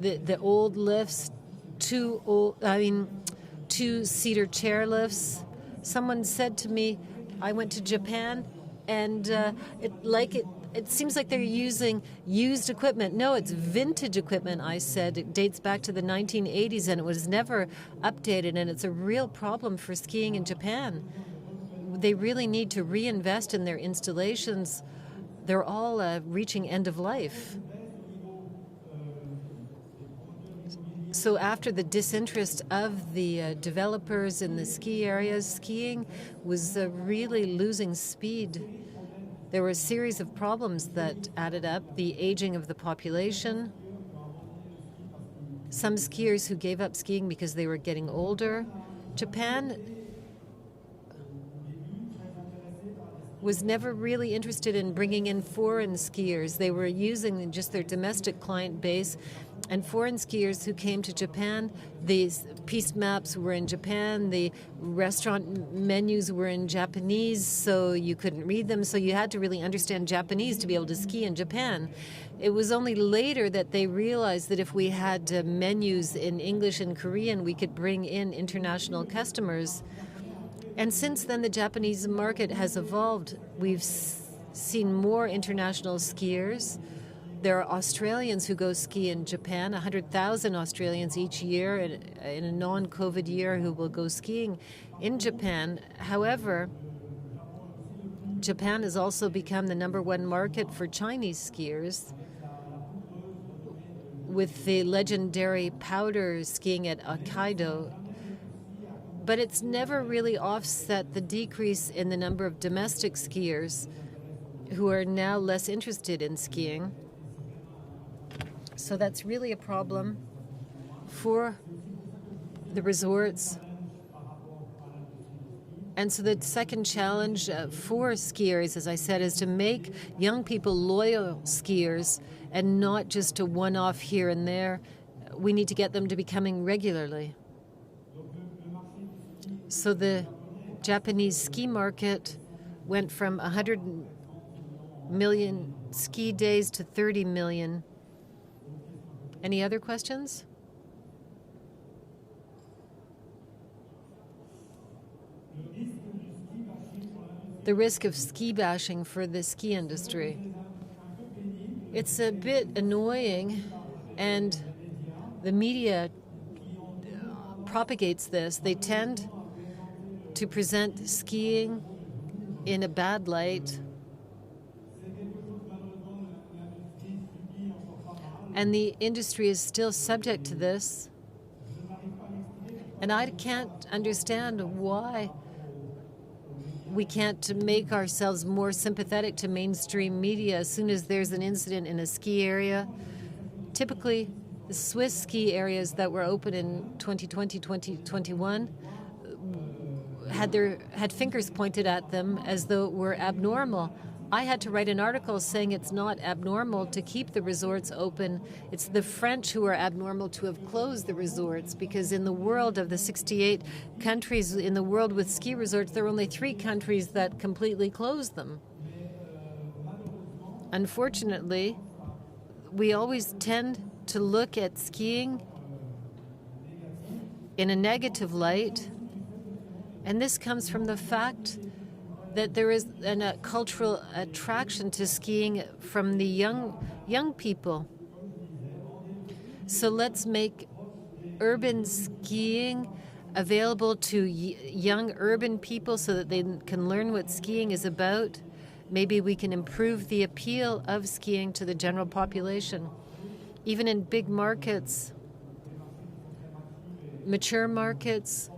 Speaker 4: the old lifts, two-seater chairlifts. Someone said to me, I went to Japan, and it seems like they're using used equipment. No, it's vintage equipment, I said. It dates back to the 1980s, and it was never updated, and it's a real problem for skiing in Japan. They really need to reinvest in their installations. They're all reaching end of life. So after the disinterest of the developers in the ski areas, skiing was really losing speed. There were a series of problems that added up. The aging of the population, some skiers who gave up skiing because they were getting older. Japan was never really interested in bringing in foreign skiers. They were using just their domestic client base. And foreign skiers who came to Japan, these piste maps were in Japan, the restaurant menus were in Japanese, so you couldn't read them, so you had to really understand Japanese to be able to ski in Japan. It was only later that they realized that if we had menus in English and Korean, we could bring in international customers. And since then, the Japanese market has evolved. We've seen more international skiers. There are Australians who go ski in Japan, 100,000 Australians each year in a non-COVID year who will go skiing in Japan. However, Japan has also become the #1 market for Chinese skiers, with the legendary powder skiing at Hokkaido. But it's never really offset the decrease in the number of domestic skiers who are now less interested in skiing. So that's really a problem for the resorts. And so the second challenge for skiers, as I said, is to make young people loyal skiers and not just a one-off here and there. We need to get them to be coming regularly. So the Japanese ski market went from 100 million ski days to 30 million. Any other questions? The risk of ski bashing for the ski industry. It's a bit annoying, and the media propagates this. They tend to present skiing in a bad light. And the industry is still subject to this. And I can't understand why we can't make ourselves more sympathetic to mainstream media as soon as there's an incident in a ski area. Typically, the Swiss ski areas that were open in 2020, 2021 had fingers pointed at them as though it were abnormal. I had to write an article saying it's not abnormal to keep the resorts open. It's the French who are abnormal to have closed the resorts, because in the world of the 68 countries in the world with ski resorts, there are only 3 countries that completely closed them. Unfortunately, we always tend to look at skiing in a negative light, and this comes from the fact that there is a cultural attraction to skiing from the young people. So let's make urban skiing available to young urban people so that they can learn what skiing is about. Maybe we can improve the appeal of skiing to the general population. Even in big markets, mature markets,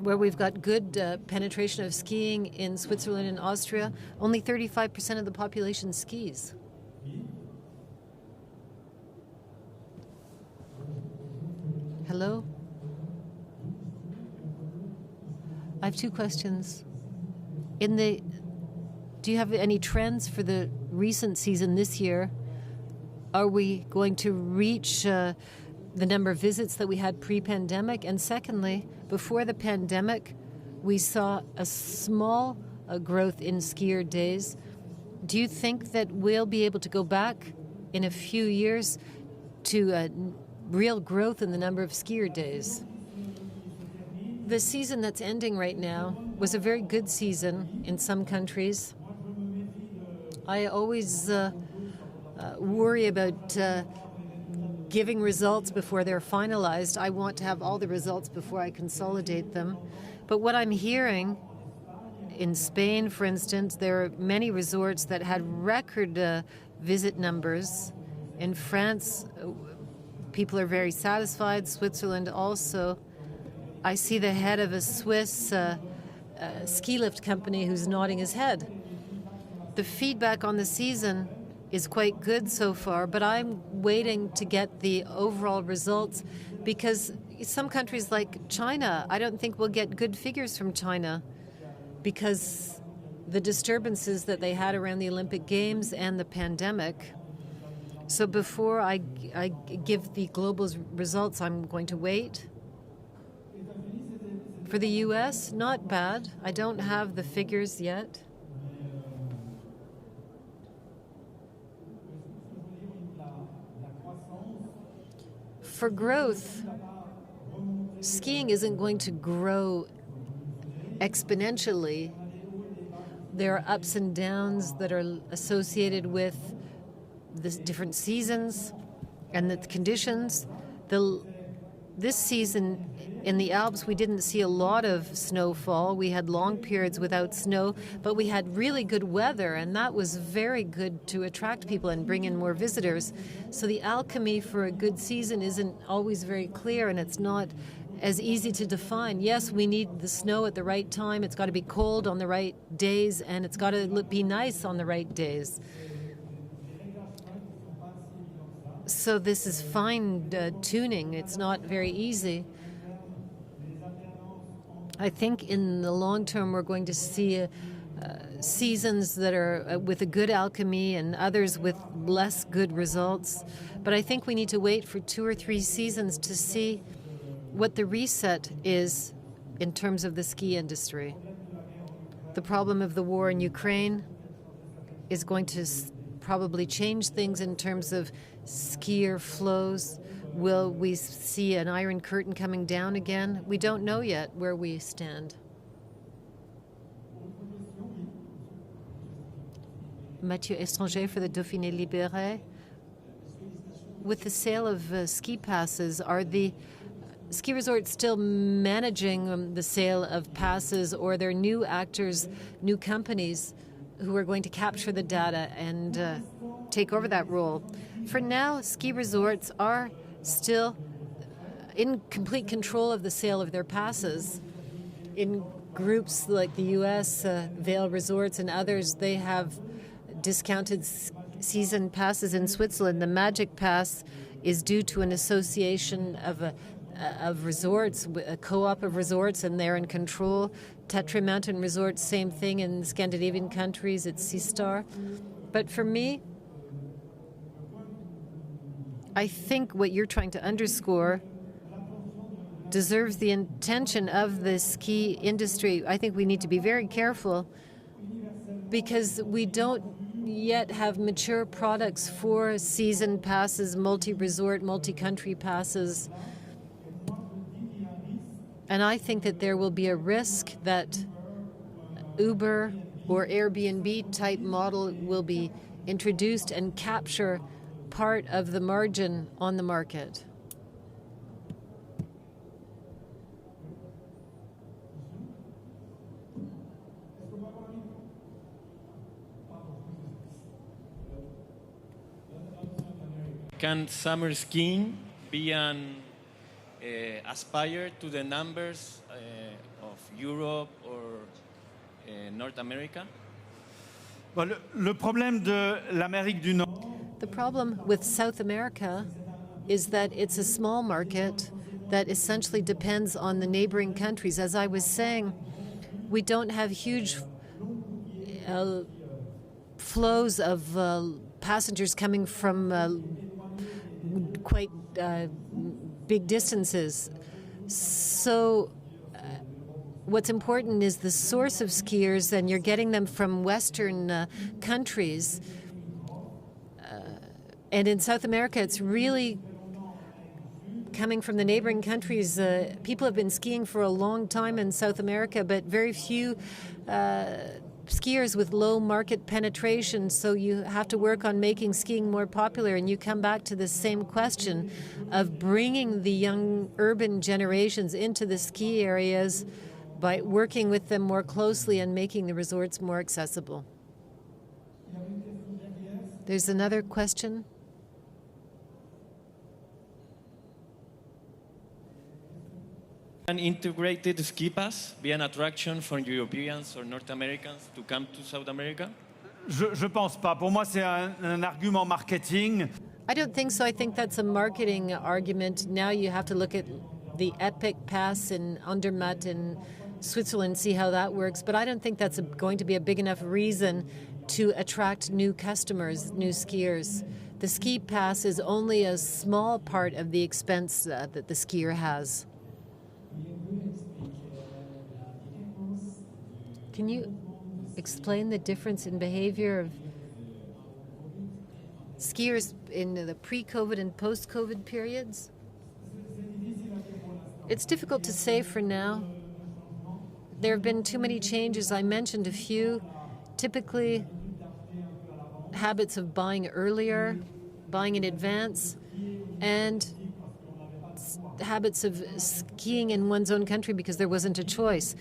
Speaker 4: where we've got good penetration of skiing in Switzerland and Austria, only 35% of the population skis. Hello? I have 2 questions. Do you have any trends for the recent season this year? Are we going to reach the number of visits that we had pre-pandemic? And secondly, before the pandemic, we saw a small growth in skier days. Do you think that we'll be able to go back in a few years to real growth in the number of skier days? The season that's ending right now was a very good season in some countries. I always worry about giving results before they're finalized. I want to have all the results before I consolidate them. But what I'm hearing in Spain, for instance, there are many resorts that had record visit numbers. In France, people are very satisfied. Switzerland also. I see the head of a Swiss ski lift company who's nodding his head. The feedback on the season is quite good so far, but I'm waiting to get the overall results, because some countries like China, I don't think we'll get good figures from China because the disturbances that they had around the Olympic Games and the pandemic. So before I give the global results, I'm going to wait. For the US, not bad. I don't have the figures yet. For growth, skiing isn't going to grow exponentially. There are ups and downs that are associated with the different seasons and the conditions. This season in the Alps, we didn't see a lot of snowfall. We had long periods without snow, but we had really good weather, and that was very good to attract people and bring in more visitors. So the alchemy for a good season isn't always very clear, and it's not as easy to define. Yes, we need the snow at the right time. It's got to be cold on the right days, and it's got to be nice on the right days. So this is fine tuning. It's not very easy. I think in the long term we're going to see seasons that are with a good alchemy and others with less good results. But I think we need to wait for 2 or 3 seasons to see what the reset is in terms of the ski industry. The problem of the war in Ukraine is going to probably change things in terms of skier flows. Will we see an iron curtain coming down again? We don't know yet where we stand. Mathieu Estranger for the Dauphiné Libéré. With the sale of ski passes, are the ski resorts still managing the sale of passes, or are there new actors, new companies who are going to capture the data and take over that role? For now, ski resorts are still in complete control of the sale of their passes. In groups like the U.S., Vail Resorts and others, they have discounted season passes in Switzerland. The Magic Pass is due to an association of resorts, a co-op of resorts, and they're in control. Tetre Mountain Resorts, same thing in Scandinavian countries, it's Seastar. But for me, I think what you're trying to underscore deserves the attention of the ski industry. I think we need to be very careful because we don't yet have mature products for season passes, multi-resort, multi-country passes. And I think that there will be a risk that Uber or Airbnb type model will be introduced and capture part of the margin on the market.
Speaker 5: Can summer skiing be an aspire to the numbers of Europe or North America?
Speaker 2: Bon, le problème de l'Amérique du Nord,
Speaker 4: The problem with South America is that it's a small market that essentially depends on the neighboring countries. As I was saying, we don't have huge flows of passengers coming from quite big distances. So what's important is the source of skiers, and you're getting them from Western countries. And in South America, it's really coming from the neighboring countries. People have been skiing for a long time in South America, but very few skiers with low market penetration. So you have to work on making skiing more popular. And you come back to the same question of bringing the young urban generations into the ski areas by working with them more closely and making the resorts more accessible. There's another question.
Speaker 5: An integrated ski pass be an attraction for Europeans or North Americans to come to South America?
Speaker 2: je pense pas. Pour moi, c'est un argument marketing.
Speaker 4: I don't think so. I think that's a marketing argument. Now you have to look at the Epic Pass in Andermatt in Switzerland, see how that works. But I don't think that's going to be a big enough reason to attract new customers, new skiers. The ski pass is only a small part of the expense that the skier has. Can you explain the difference in behavior of skiers in the pre-COVID and post-COVID periods? It's difficult to say for now. There have been too many changes. I mentioned a few. Typically, habits of buying earlier, buying in advance, and habits of skiing in one's own country because there wasn't a choice.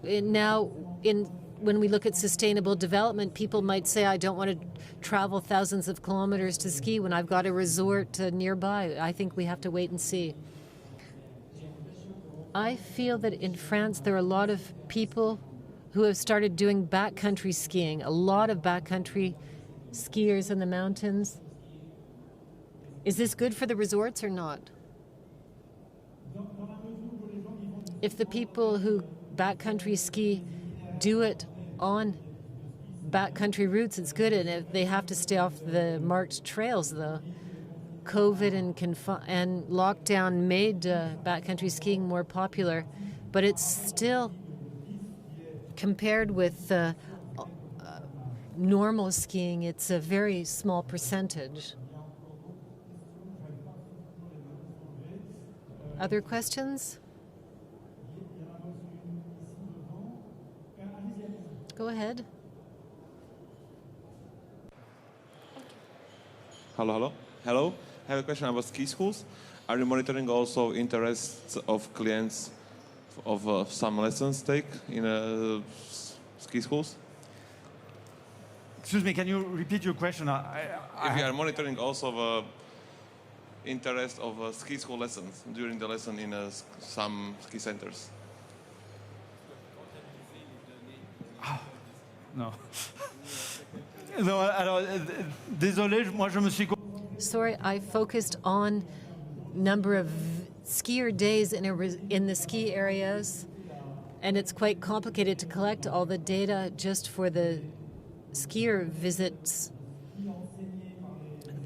Speaker 4: Now, when we look at sustainable development, people might say, I don't want to travel thousands of kilometers to ski when I've got a resort nearby. I think we have to wait and see. I feel that in France there are a lot of people who have started doing backcountry skiing, a lot of backcountry skiers in the mountains. Is this good for the resorts or not? If the people who backcountry ski do it on backcountry routes, it's good, and if they have to stay off the marked trails, though. COVID and lockdown made backcountry skiing more popular, but it's still, compared with normal skiing, it's a very small percentage. Other questions? Go ahead.
Speaker 6: Hello. I have a question about ski schools. Are you monitoring also interests of clients of some lessons take in ski schools?
Speaker 2: Excuse me, can you repeat your question?
Speaker 6: If you are monitoring also the interest of ski school lessons during the lesson in some ski centers.
Speaker 2: Non. Non, alors, désolé, moi je me suis...
Speaker 4: Sorry, I focused on number of skier days in the ski areas, and it's quite complicated to collect all the data just for the skier visits.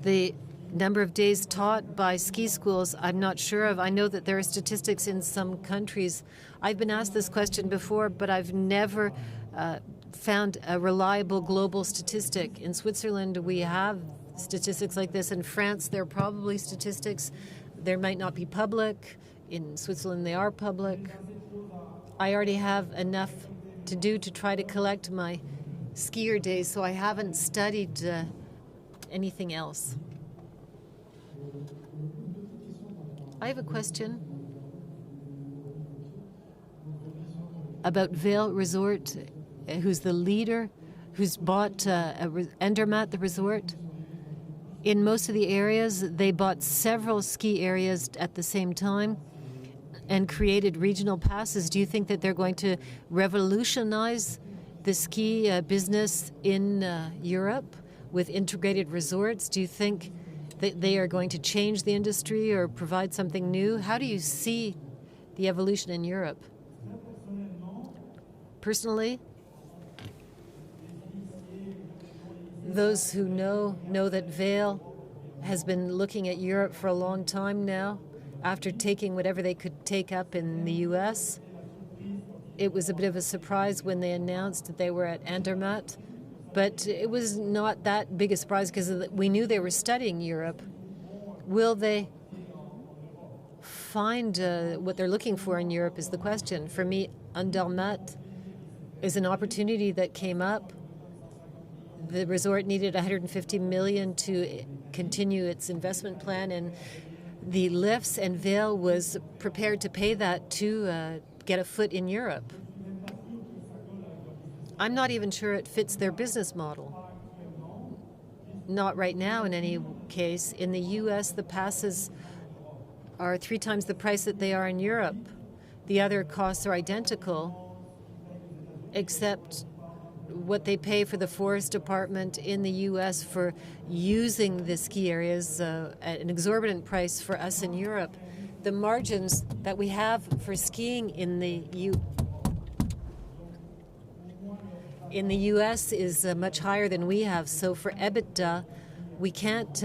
Speaker 4: The number of days taught by ski schools, I'm not sure of. I know that there are statistics in some countries. I've been asked this question before, but I've never found a reliable global statistic. In Switzerland, we have statistics like this. In France, there are probably statistics. There might not be public. In Switzerland, they are public. I already have enough to do to try to collect my skier days, so I haven't studied anything else. I have a question about Vail Resort, who's the leader, who's bought Andermatt, the resort. In most of the areas, they bought several ski areas at the same time and created regional passes. Do you think that they're going to revolutionize the ski business in Europe with integrated resorts? Do you think that they are going to change the industry or provide something new? How do you see the evolution in Europe? Personally, those who know that Vail has been looking at Europe for a long time now, after taking whatever they could take up in the U.S. It was a bit of a surprise when they announced that they were at Andermatt, but it was not that big a surprise because we knew they were studying Europe. Will they find what they're looking for in Europe is the question. For me, Andermatt is an opportunity that came up. The resort needed 150 million to continue its investment plan, and the lifts, and Vail was prepared to pay that to get a foot in Europe. I'm not even sure it fits their business model. Not right now, in any case. In the U.S., the passes are 3 times the price that they are in Europe. The other costs are identical, except what they pay for the forest department in the U.S. for using the ski areas at an exorbitant price for us in Europe. The margins that we have for skiing in the U.S. is much higher than we have. So for EBITDA, we can't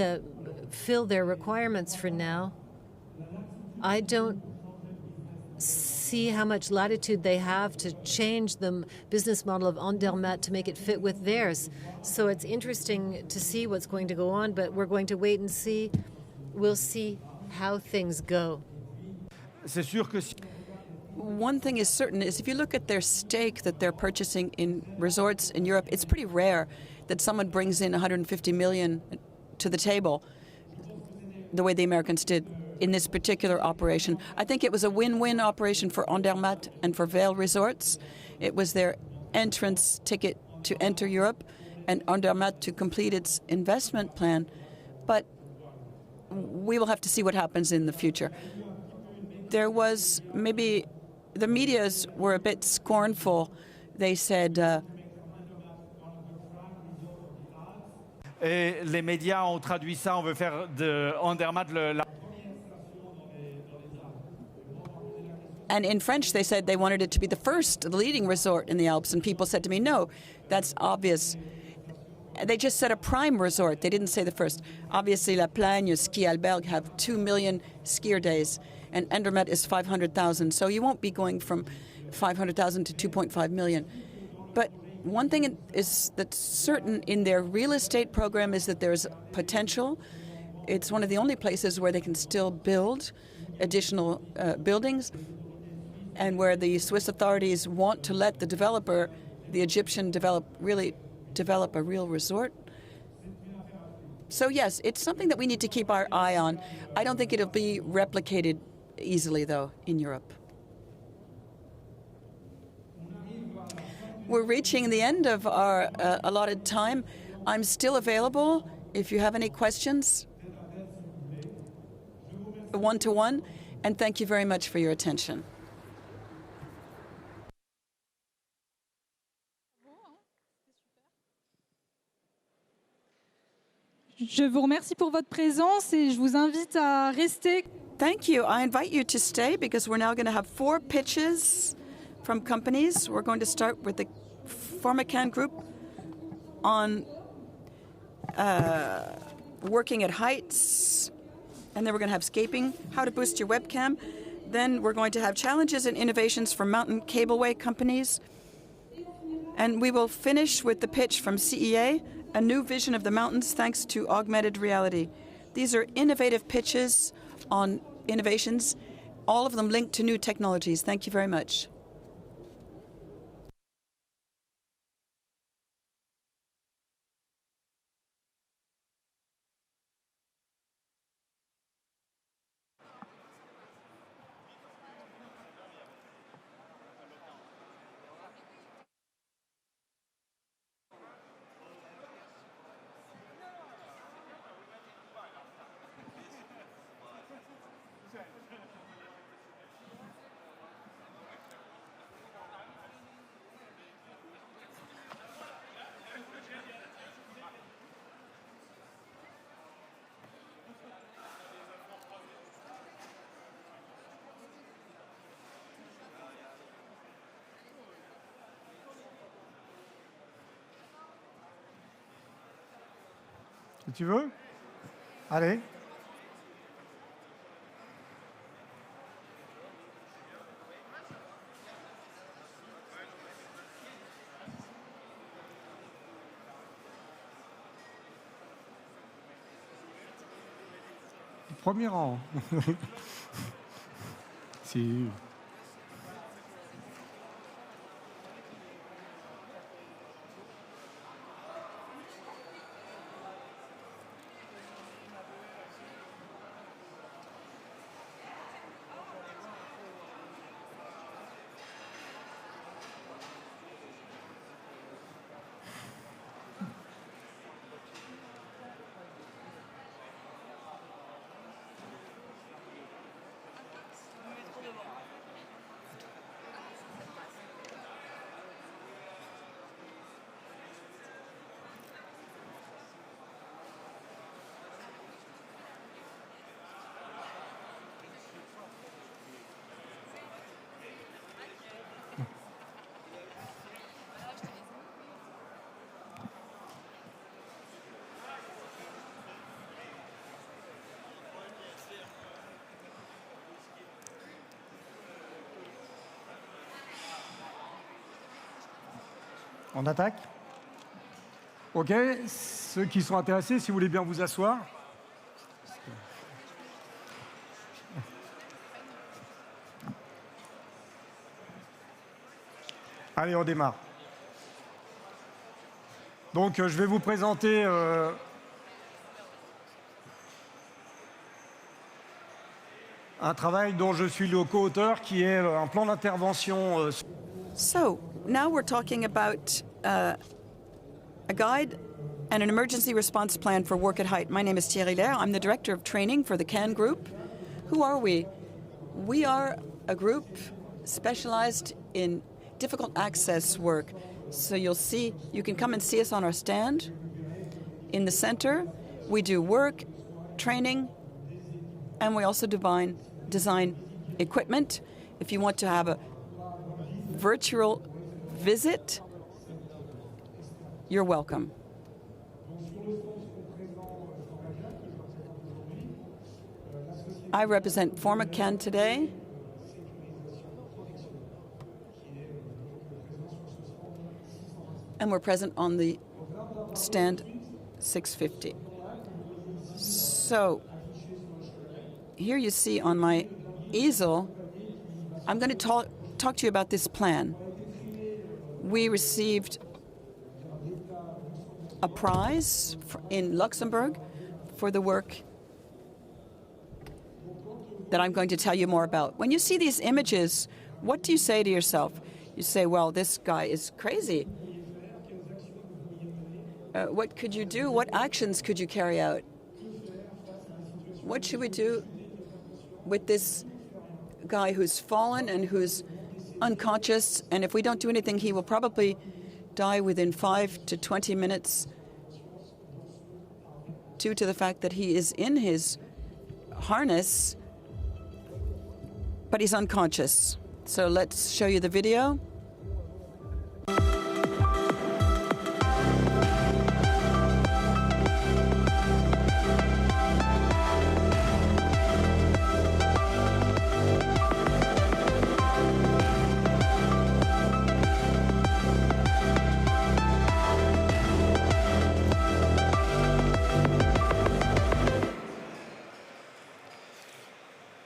Speaker 4: fill their requirements for now. I don't see how much latitude they have to change the business model of Andermatt to make it fit with theirs. So it's interesting to see what's going to go on, but we're going to wait and see. We'll see how things go.
Speaker 2: C'est sûr que si...
Speaker 3: one thing is certain is if you look at their stake that they're purchasing in resorts in Europe, it's pretty rare that someone brings in 150 million to the table the way the Americans did in this particular operation. I think it was a win-win operation for Andermatt and for Vail Resorts. It was their entrance ticket to enter Europe and Andermatt to complete its investment plan. But we will have to see what happens in the future. There was maybe the medias were a bit scornful. They said,
Speaker 2: Et les médias ont traduit ça, on veut faire de Andermatt
Speaker 3: and in French they said they wanted it to be the first, the leading resort in the Alps. And people said to me, no, that's obvious. They just said a prime resort. They didn't say the first. Obviously, La Plagne, Ski Albergue have 2 million skier days, and Andermatt is 500,000. So you won't be going from 500,000 to 2.5 million. But one thing is that's certain in their real estate program is that there's potential. It's one of the only places where they can still build additional buildings, and where the Swiss authorities want to let the developer, the Egyptian really develop a real resort. So yes, it's something that we need to keep our eye on. I don't think it'll be replicated easily, though, in Europe. We're reaching the end of our allotted time. I'm still available if you have any questions, one-to-one, and thank you very much for your attention.
Speaker 7: Je vous remercie pour votre présence et je vous invite à rester.
Speaker 3: Thank you. I invite you to stay because we're now going to have 4 pitches from companies. We're going to start with the Formican Group on working at heights, and then we're going to have scaping, how to boost your webcam. Then we're going to have challenges and innovations for mountain cableway companies. And we will finish with the pitch from CEA, a new vision of the mountains thanks to augmented reality. These are innovative pitches on innovations, all of them linked to new technologies. Thank you very much.
Speaker 2: Si tu veux. Allez. Premier rang. Si. On attaque? OK. Ceux qui sont intéressés, si vous voulez bien vous asseoir.
Speaker 8: Allez, on démarre. Donc, je vais vous présenter un travail dont je suis le co-auteur, qui est un plan d'intervention.
Speaker 3: So now we're talking about a guide and an emergency response plan for work at height. My name is Thierry Lair. I'm the director of training for the CAN group. Who are we? We are a group specialized in difficult access work. So you can come and see us on our stand in the center. We do work, training, and we also design equipment. If you want to have a virtual visit, you're welcome. I represent Formacan today. And we're present on the stand 650. So here you see on my easel, I'm going to talk to you about this plan. We received a prize in Luxembourg for the work that I'm going to tell you more about. When you see these images, what do you say to yourself? You say, well, this guy is crazy. What could you do? What actions could you carry out? What should we do with this guy who's fallen and who's unconscious? And if we don't do anything, he will probably die within 5 to 20 minutes due to the fact that he is in his harness, but he's unconscious. So let's show you the video.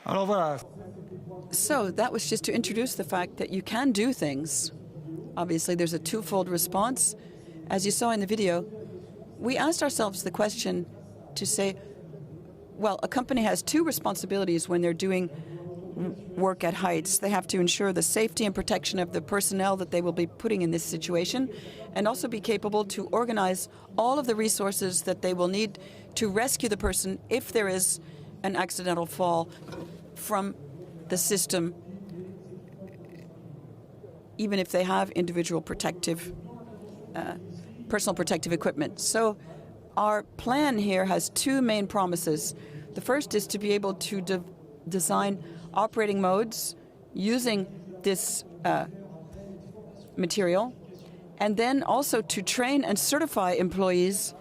Speaker 8: Alors voilà.
Speaker 3: So that was just to introduce the fact that you can do things. Obviously, there's a twofold response. As you saw in the video, we asked ourselves the question to say, well, a company has two responsibilities when they're doing work at heights. They have to ensure the safety and protection of the personnel that they will be putting in this situation, and also be capable to organize all of the resources that they will need to rescue the person if there is an accidental fall from the system, even if they have individual protective, personal protective equipment. So our plan here has two main promises. The first is to be able to design operating modes using this material, and then also to train and certify employees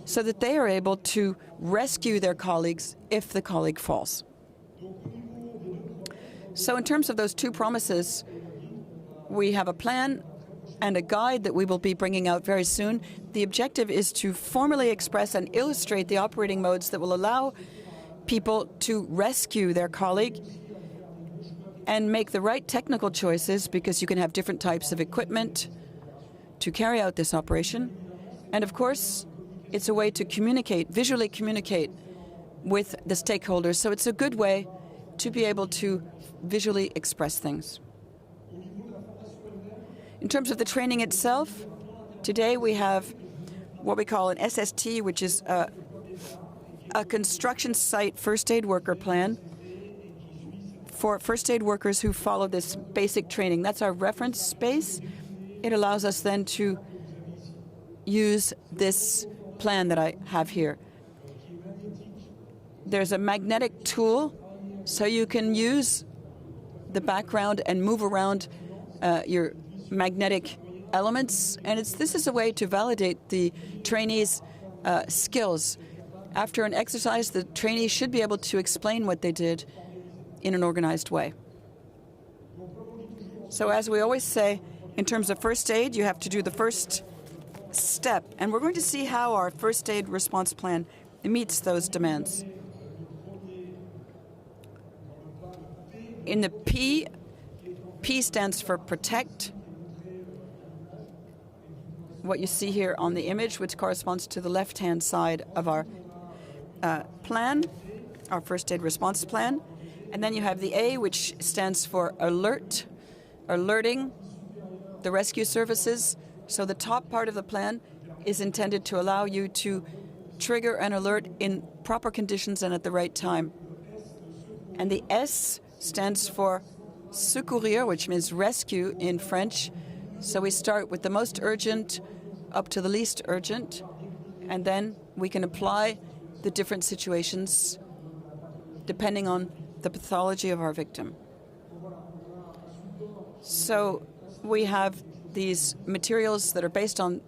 Speaker 3: so that they are able to rescue their colleagues if the colleague falls. So in terms of those two promises, we have a plan and a guide that we will be bringing out very soon. The objective is to formally express and illustrate the operating modes that will allow people to rescue their colleague and make the right technical choices, because you can have different types of equipment to carry out this operation. And of course, it's a way to communicate, visually communicate with the stakeholders. So it's a good way to be able to visually express things. In terms of the training itself, today we have what we call an SST, which is a construction site first aid worker plan for first aid workers who follow this basic training. That's our reference space. It allows us then to use this plan that I have here. There's a magnetic tool, so you can use the background and move around your magnetic elements. And this is a way to validate the trainees' skills. After an exercise, the trainee should be able to explain what they did in an organized way. So as we always say, in terms of first aid, you have to do the first step. And we're going to see how our first aid response plan meets those demands. In the P stands for protect. what you see here on the image, which corresponds to the left-hand side of our plan, our first aid response plan. And then you have the A, which stands for alert, alerting the rescue services. So the top part of the plan is intended to allow you to trigger an alert in proper conditions and at the right time. And the S stands for secourir, which means rescue in French. So we start with the most urgent up to the least urgent, and then we can apply the different situations depending on the pathology of our victim. So we have these materials that are based on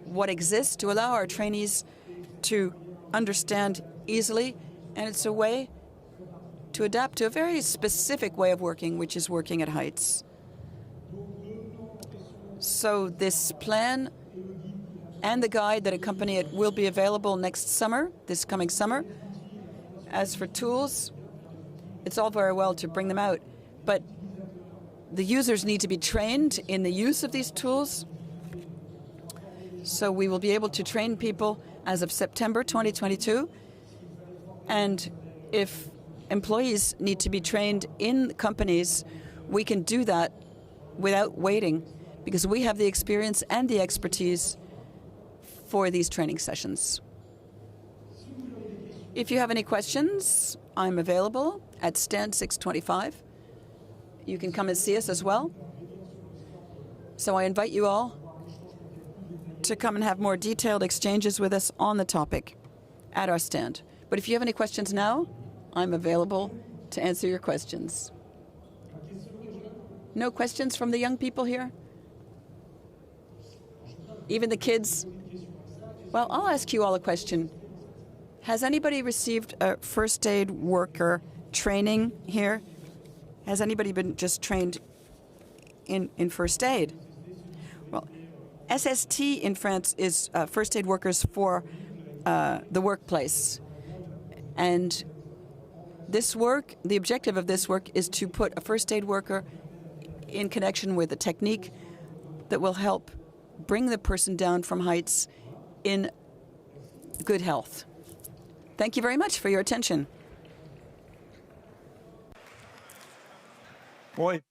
Speaker 3: what exists to allow our trainees to understand easily, and it's a way to adapt to a very specific way of working, which is working at heights. So this plan and the guide that accompany it will be available next summer, this coming summer. As for tools, it's all very well to bring them out, but the users need to be trained in the use of these tools. So we will be able to train people as of September 2022. And if employees need to be trained in companies, we can do that without waiting because we have the experience and the expertise for these training sessions. If you have any questions, I'm available at stand 625. You can come and see us as well. So I invite you all to come and have more detailed exchanges with us on the topic at our stand. But if you have any questions now, I'm available to answer your questions. No questions from the young people here? Even the kids? Well, I'll ask you all a question. Has anybody received a first aid worker training here? Has anybody been just trained in first aid? Well, SST in France is first aid workers for the workplace. And this work, the objective of this work is to put a first aid worker in connection with a technique that will help bring the person down from heights in good health. Thank you very much for your attention.
Speaker 8: Oui.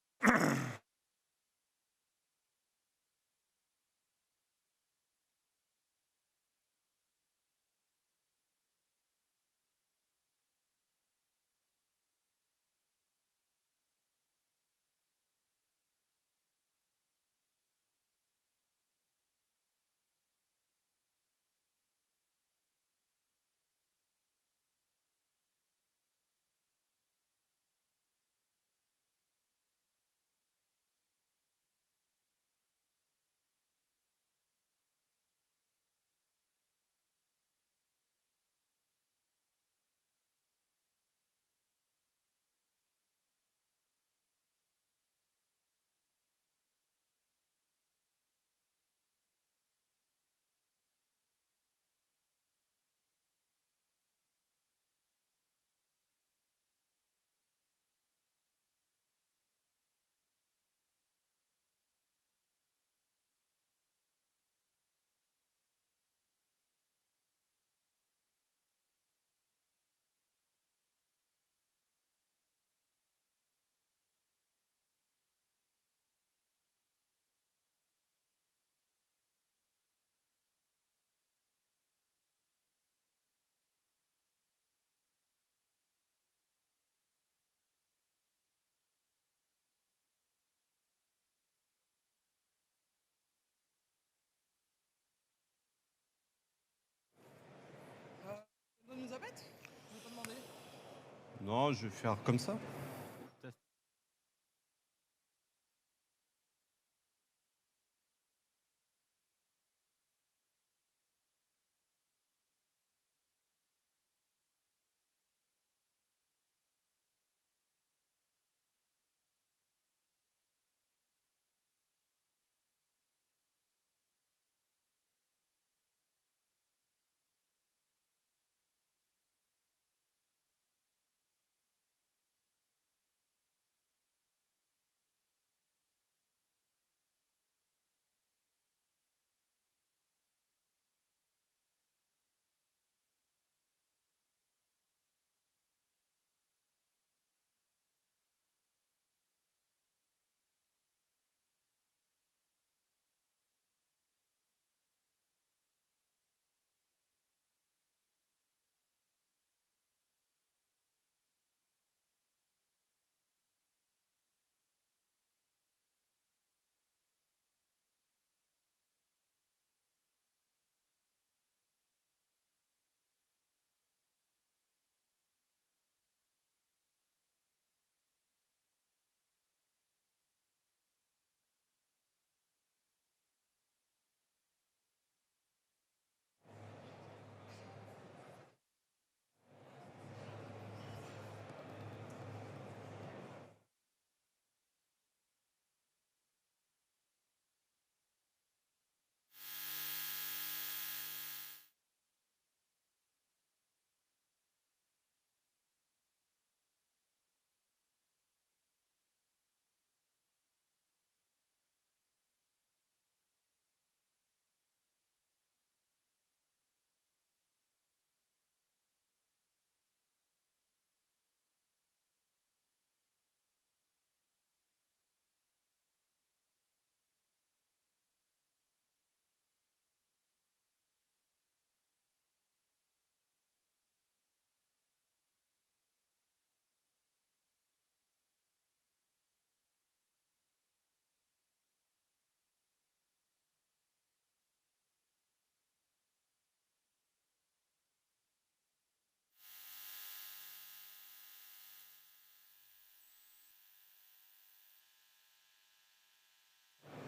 Speaker 9: Non, je vais faire comme ça.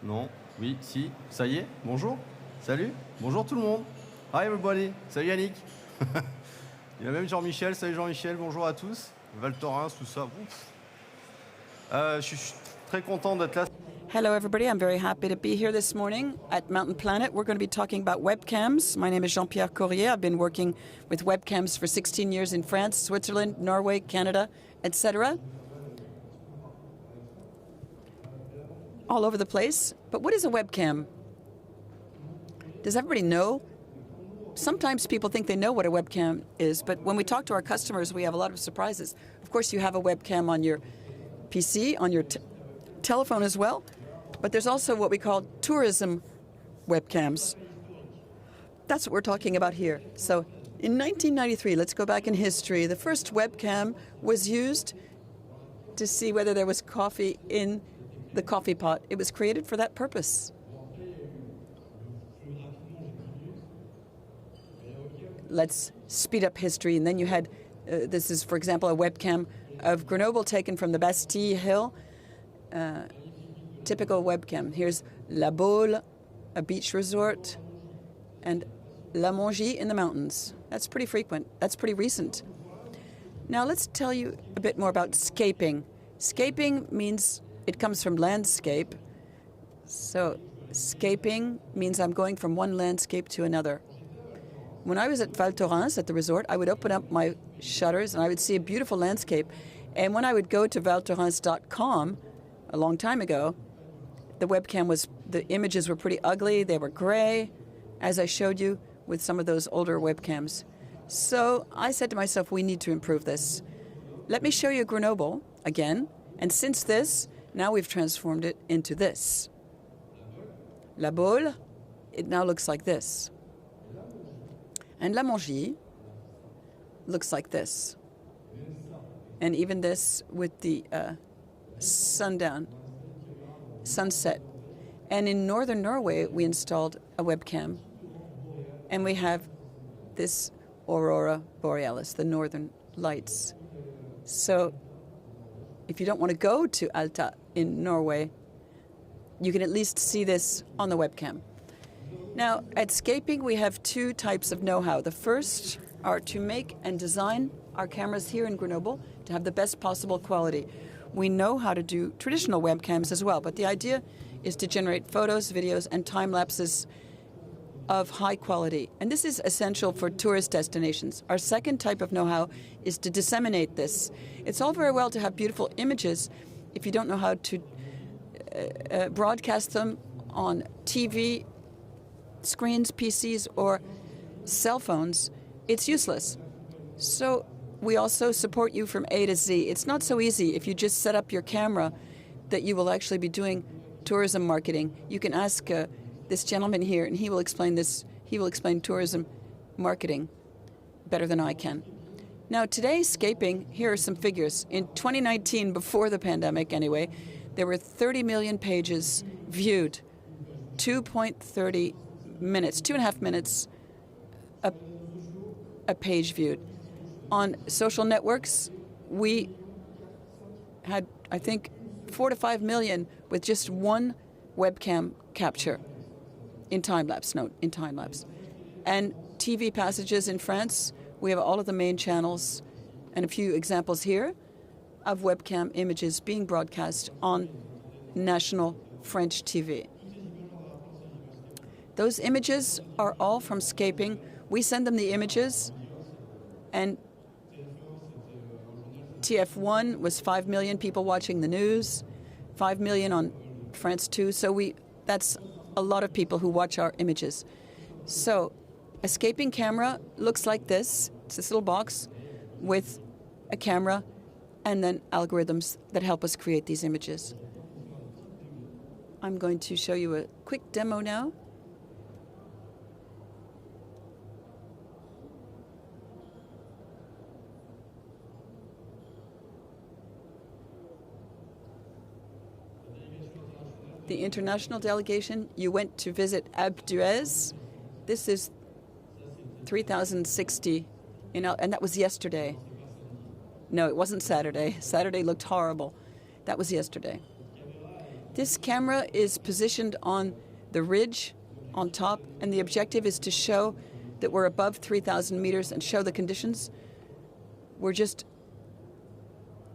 Speaker 9: Non. Oui, si. Ça y est. Bonjour. Salut. Bonjour tout le monde. Hi everybody. Salut Yannick. Il y a même Jean-Michel. Salut Jean-Michel. Bonjour à tous. Val Thorens, tout ça. Ouf. Je suis très content d'être là.
Speaker 3: Hello, everybody. I'm very happy to be here this morning at Mountain Planet. We're going to be talking about webcams. My name is Jean-Pierre Courrier. I've been working with webcams for 16 years in France, Switzerland, Norway, Canada, etc. All over the place. But what is a webcam? Does everybody know? Sometimes people think they know what a webcam is, but when we talk to our customers, we have a lot of surprises. Of course, you have a webcam on your PC, on your telephone as well, but there's also what we call tourism webcams. That's what we're talking about here. So in 1993, let's go back in history, the first webcam was used to see whether there was coffee in the coffee pot. It was created for that purpose. Let's speed up history. And then you had, this is, for example, a webcam of Grenoble taken from the Bastille Hill. Typical webcam. Here's La Baule, a beach resort, and La Mongie in the mountains. That's pretty frequent. That's pretty recent. Now let's tell you a bit more about scaping. Scaping means, it comes from landscape. So scaping means I'm going from one landscape to another. When I was at Val Thorens at the resort, I would open up my shutters and I would see a beautiful landscape. And when I would go to valthorens.com a long time ago, the webcam was, the images were pretty ugly. They were gray, as I showed you with some of those older webcams. So I said to myself, we need to improve this. Let me show you Grenoble again. And since this, now we've transformed it into this. La Baule, it now looks like this. And La Mongie looks like this. And even this with the sunset. And in northern Norway, we installed a webcam. And we have this Aurora Borealis, the northern lights. So if you don't want to go to Alta in Norway, you can at least see this on the webcam. Now, at Scaping, we have two types of know-how. The first are to make and design our cameras here in Grenoble to have the best possible quality. We know how to do traditional webcams as well, but the idea is to generate photos, videos, and time lapses of high quality. And this is essential for tourist destinations. Our second type of know-how is to disseminate this. It's all very well to have beautiful images if you don't know how to broadcast them on TV screens, PCs, or cell phones. It's useless. So we also support you from A to Z. It's not so easy if you just set up your camera that you will actually be doing tourism marketing. You can ask this gentleman here, and he will explain this. He will explain tourism marketing better than I can. Now, today's Scaping, here are some figures. In 2019, before the pandemic anyway, there were 30 million pages viewed, 2.30 minutes, 2.5 minutes a page viewed. On social networks, we had, I think, 4 to 5 million with just one webcam capture in time-lapse, And TV passages in France, we have all of the main channels and a few examples here of webcam images being broadcast on national French TV. Those images are all from Scaping. We send them the images, and TF1 was 5 million people watching the news, 5 million on France 2. So that's a lot of people who watch our images. So a Scaping camera looks like this. It's this little box with a camera and then algorithms that help us create these images. I'm going to show you a quick demo now. The international delegation, you went to visit Alpe d'Huez. This is 3,060, and that was yesterday. No, it wasn't Saturday. Saturday looked horrible. That was yesterday. This camera is positioned on the ridge on top, and the objective is to show that we're above 3,000 meters and show the conditions. We're just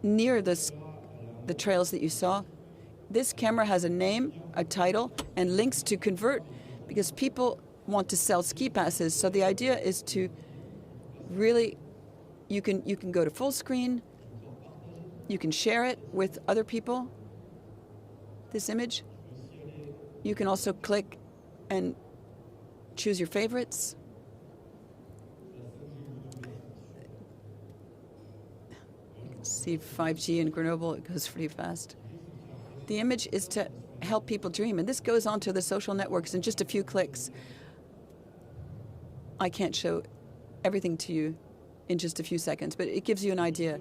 Speaker 3: near the trails that you saw. This camera has a name, a title, and links to convert because people want to sell ski passes. So the idea is to really, you can go to full screen, you can share it with other people, this image. You can also click and choose your favorites. You can see 5G in Grenoble, it goes pretty fast. The image is to help people dream, and this goes onto the social networks in just a few clicks. I can't show everything to you in just a few seconds, but it gives you an idea.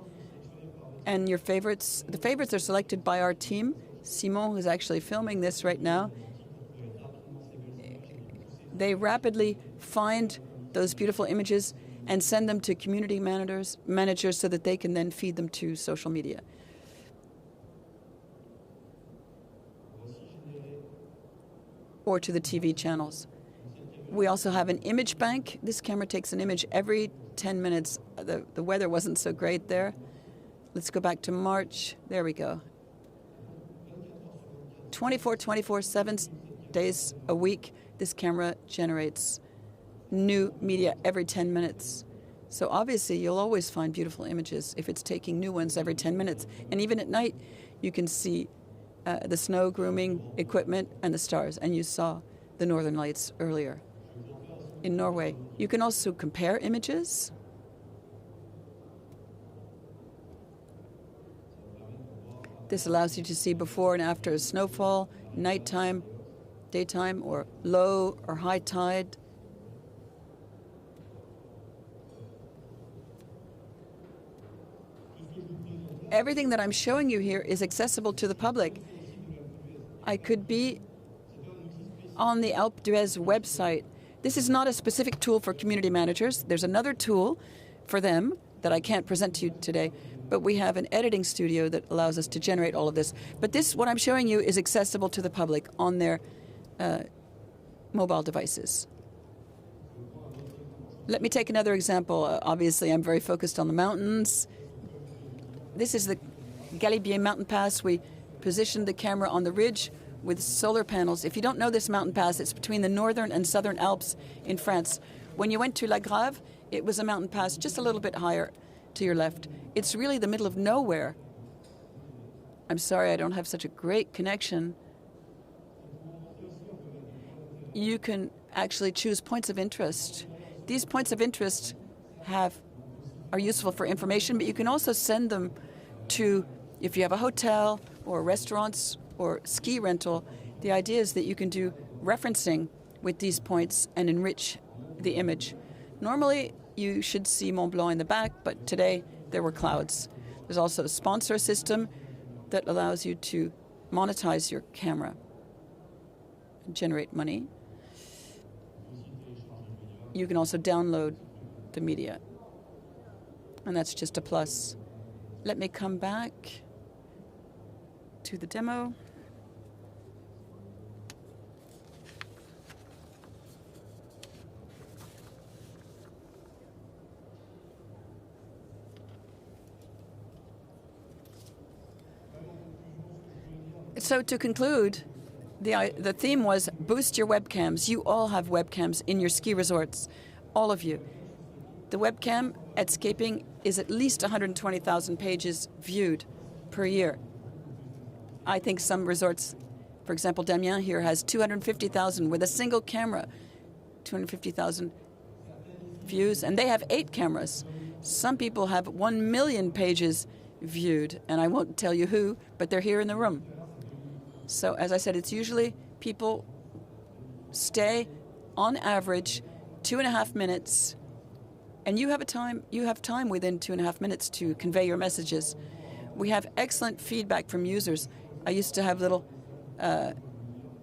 Speaker 3: And your favorites, the favorites are selected by our team. Simon is actually filming this right now. They rapidly find those beautiful images and send them to community managers so that they can then feed them to social media. Or to the TV channels. We also have an image bank. This camera takes an image every 10 minutes. The weather wasn't so great there. Let's go back to March. There we go. 24, 7 days a week, this camera generates new media every 10 minutes. So obviously, you'll always find beautiful images if it's taking new ones every 10 minutes. And even at night, you can see the snow grooming equipment and the stars. And you saw the northern lights earlier in Norway. You can also compare images. This allows you to see before and after snowfall, nighttime, daytime, or low or high tide. Everything that I'm showing you here is accessible to the public. I could be on the Alpe d'Huez website. This is not a specific tool for community managers. There's another tool for them that I can't present to you today, but we have an editing studio that allows us to generate all of this. But this, what I'm showing you, is accessible to the public on their mobile devices. Let me take another example. Obviously, I'm very focused on the mountains. This is the Galibier mountain pass. We positioned the camera on the ridge with solar panels. If you don't know this mountain pass, it's between the northern and southern Alps in France. When you went to La Grave, it was a mountain pass just a little bit higher to your left. It's really the middle of nowhere. I'm sorry I don't have such a great connection. You can actually choose points of interest. These points of interest are useful for information, but you can also send them to, if you have a hotel or restaurants or ski rental, the idea is that you can do referencing with these points and enrich the image. Normally, you should see Mont Blanc in the back, but today there were clouds. There's also a sponsor system that allows you to monetize your camera and generate money. You can also download the media, and that's just a plus. Let me come back to the demo. So to conclude, the theme was boost your webcams. You all have webcams in your ski resorts, all of you. The webcam at Scaping is at least 120,000 pages viewed per year. I think some resorts, for example, Damien here has 250,000 with a single camera, 250,000 views, and they have 8 cameras. Some people have 1 million pages viewed, and I won't tell you who, but they're here in the room. So as I said, it's usually people stay on average 2.5 minutes, and you have time within 2.5 minutes to convey your messages. We have excellent feedback from users. I used to have little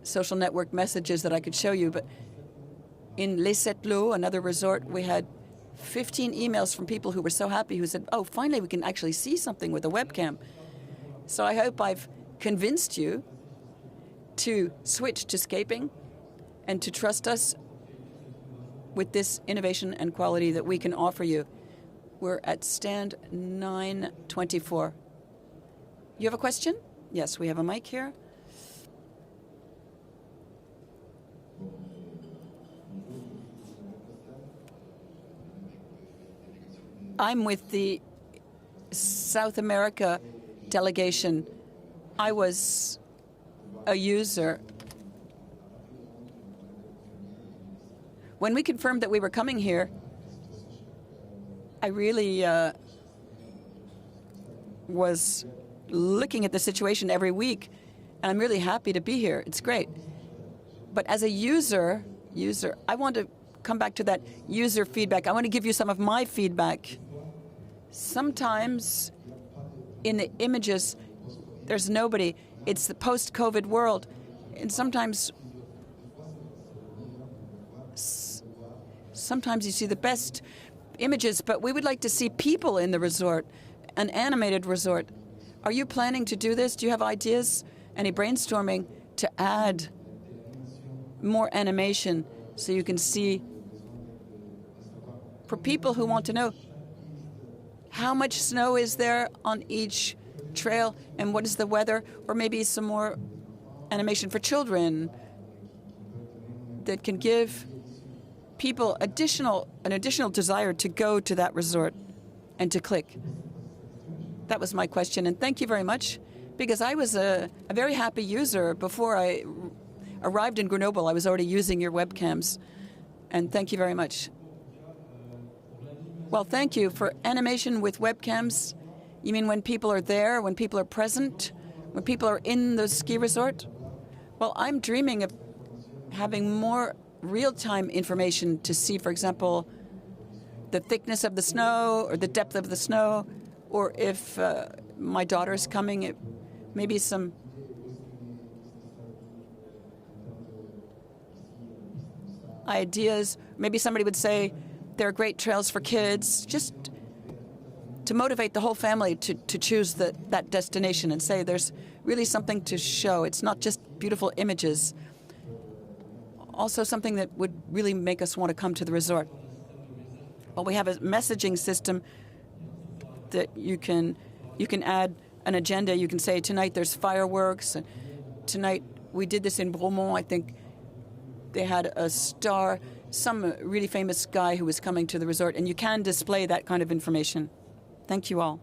Speaker 3: social network messages that I could show you, but in Les Sept Lots, another resort, we had 15 emails from people who were so happy, who said, oh, finally we can actually see something with a webcam. So I hope I've convinced you to switch to scaping and to trust us with this innovation and quality that we can offer you. We're at stand 924. You have a question? Yes, we have a mic here. I'm with the South America delegation. I was a user. When we confirmed that we were coming here, I really was looking at the situation every week, and I'm really happy to be here. It's great. But as a user, I want to come back to that user feedback. I want to give you some of my feedback. Sometimes in the images, there's nobody. It's the post-COVID world. And sometimes you see the best images, but we would like to see people in the resort, an animated resort. Are you planning to do this? Do you have ideas, any brainstorming to add more animation so you can see, for people who want to know, how much snow is there on each trail and what is the weather, or maybe some more animation for children that can give people an additional desire to go to that resort and to click. That was my question, and thank you very much, because I was a very happy user before I arrived in Grenoble. I was already using your webcams, and thank you very much. Well, thank you. For animation with webcams, you mean when people are there, when people are present, when people are in the ski resort? Well, I'm dreaming of having more real-time information to see, for example, the thickness of the snow or the depth of the snow, or if my daughter's coming, maybe some ideas. Maybe somebody would say there are great trails for kids, just to motivate the whole family to choose that destination and say there's really something to show. It's not just beautiful images. Also something that would really make us want to come to the resort. Well, we have a messaging system that you can add an agenda. You can say tonight there's fireworks. Tonight we did this in Bromont. I think they had a star, some really famous guy who was coming to the resort, and you can display that kind of information. Thank you all.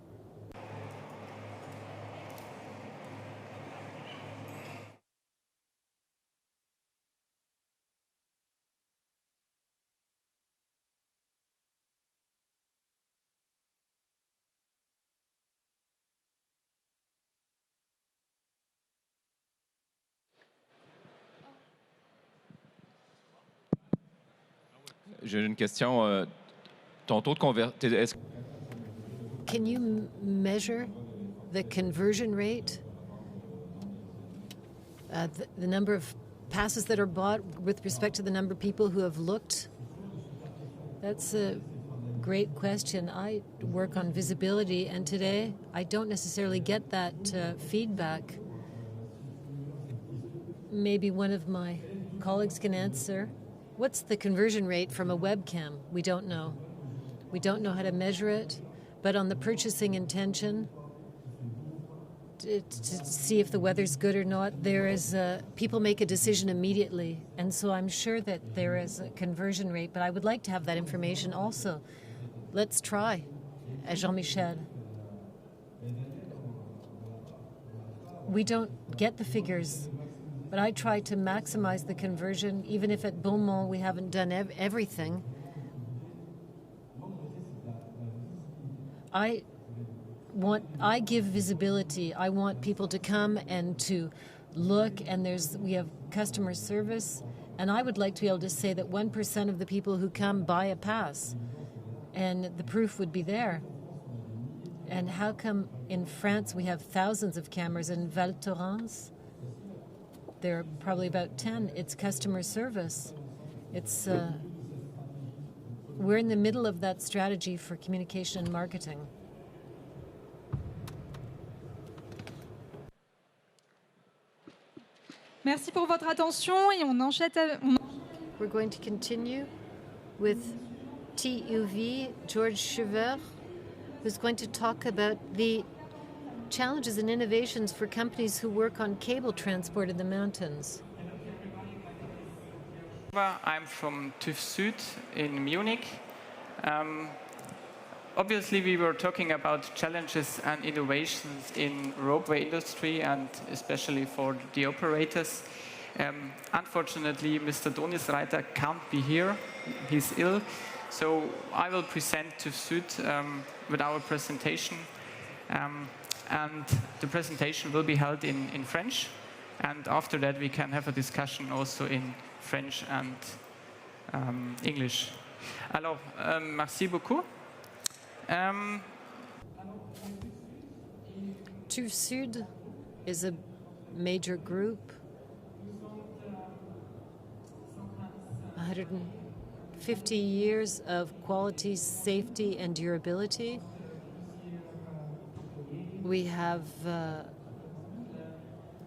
Speaker 10: J'ai une question. Ton taux de conversion.
Speaker 4: Can you measure the conversion rate? The number of passes that are bought with respect to the number of people who have looked? That's a great question. I work on visibility, and today I don't necessarily get that feedback. Maybe one of my colleagues can answer. What's the conversion rate from a webcam? We don't know. We don't know how to measure it, but on the purchasing intention, to see if the weather's good or not, there is people make a decision immediately, and so I'm sure that there is a conversion rate, but I would like to have that information also. Let's try, Jean-Michel. We don't get the figures, but I try to maximize the conversion, even if at Beaumont we haven't done everything. I give visibility. I want people to come and to look, and we have customer service, and I would like to be able to say that 1% of the people who come buy a pass, and the proof would be there. And how come in France we have thousands of cameras, in Val Thorens there are probably about 10. It's customer service. It's we're in the middle of that strategy for communication and marketing.
Speaker 7: Merci pour votre attention et on enchaîne.
Speaker 4: We're going to continue with TUV, Georges Chever, who's going to talk about the challenges and innovations for companies who work on cable transport in the mountains.
Speaker 11: I'm from TÜV Süd in Munich. Obviously, we were talking about challenges and innovations in roadway industry and especially for the operators. Unfortunately, Mr. Donisreiter can't be here. He's ill. So I will present TÜV Süd with our presentation. And the presentation will be held in French. And after that, we can have a discussion also in French and English. Alors, merci beaucoup.
Speaker 4: TÜV Süd is a major group. 150 years of quality, safety, and durability. We have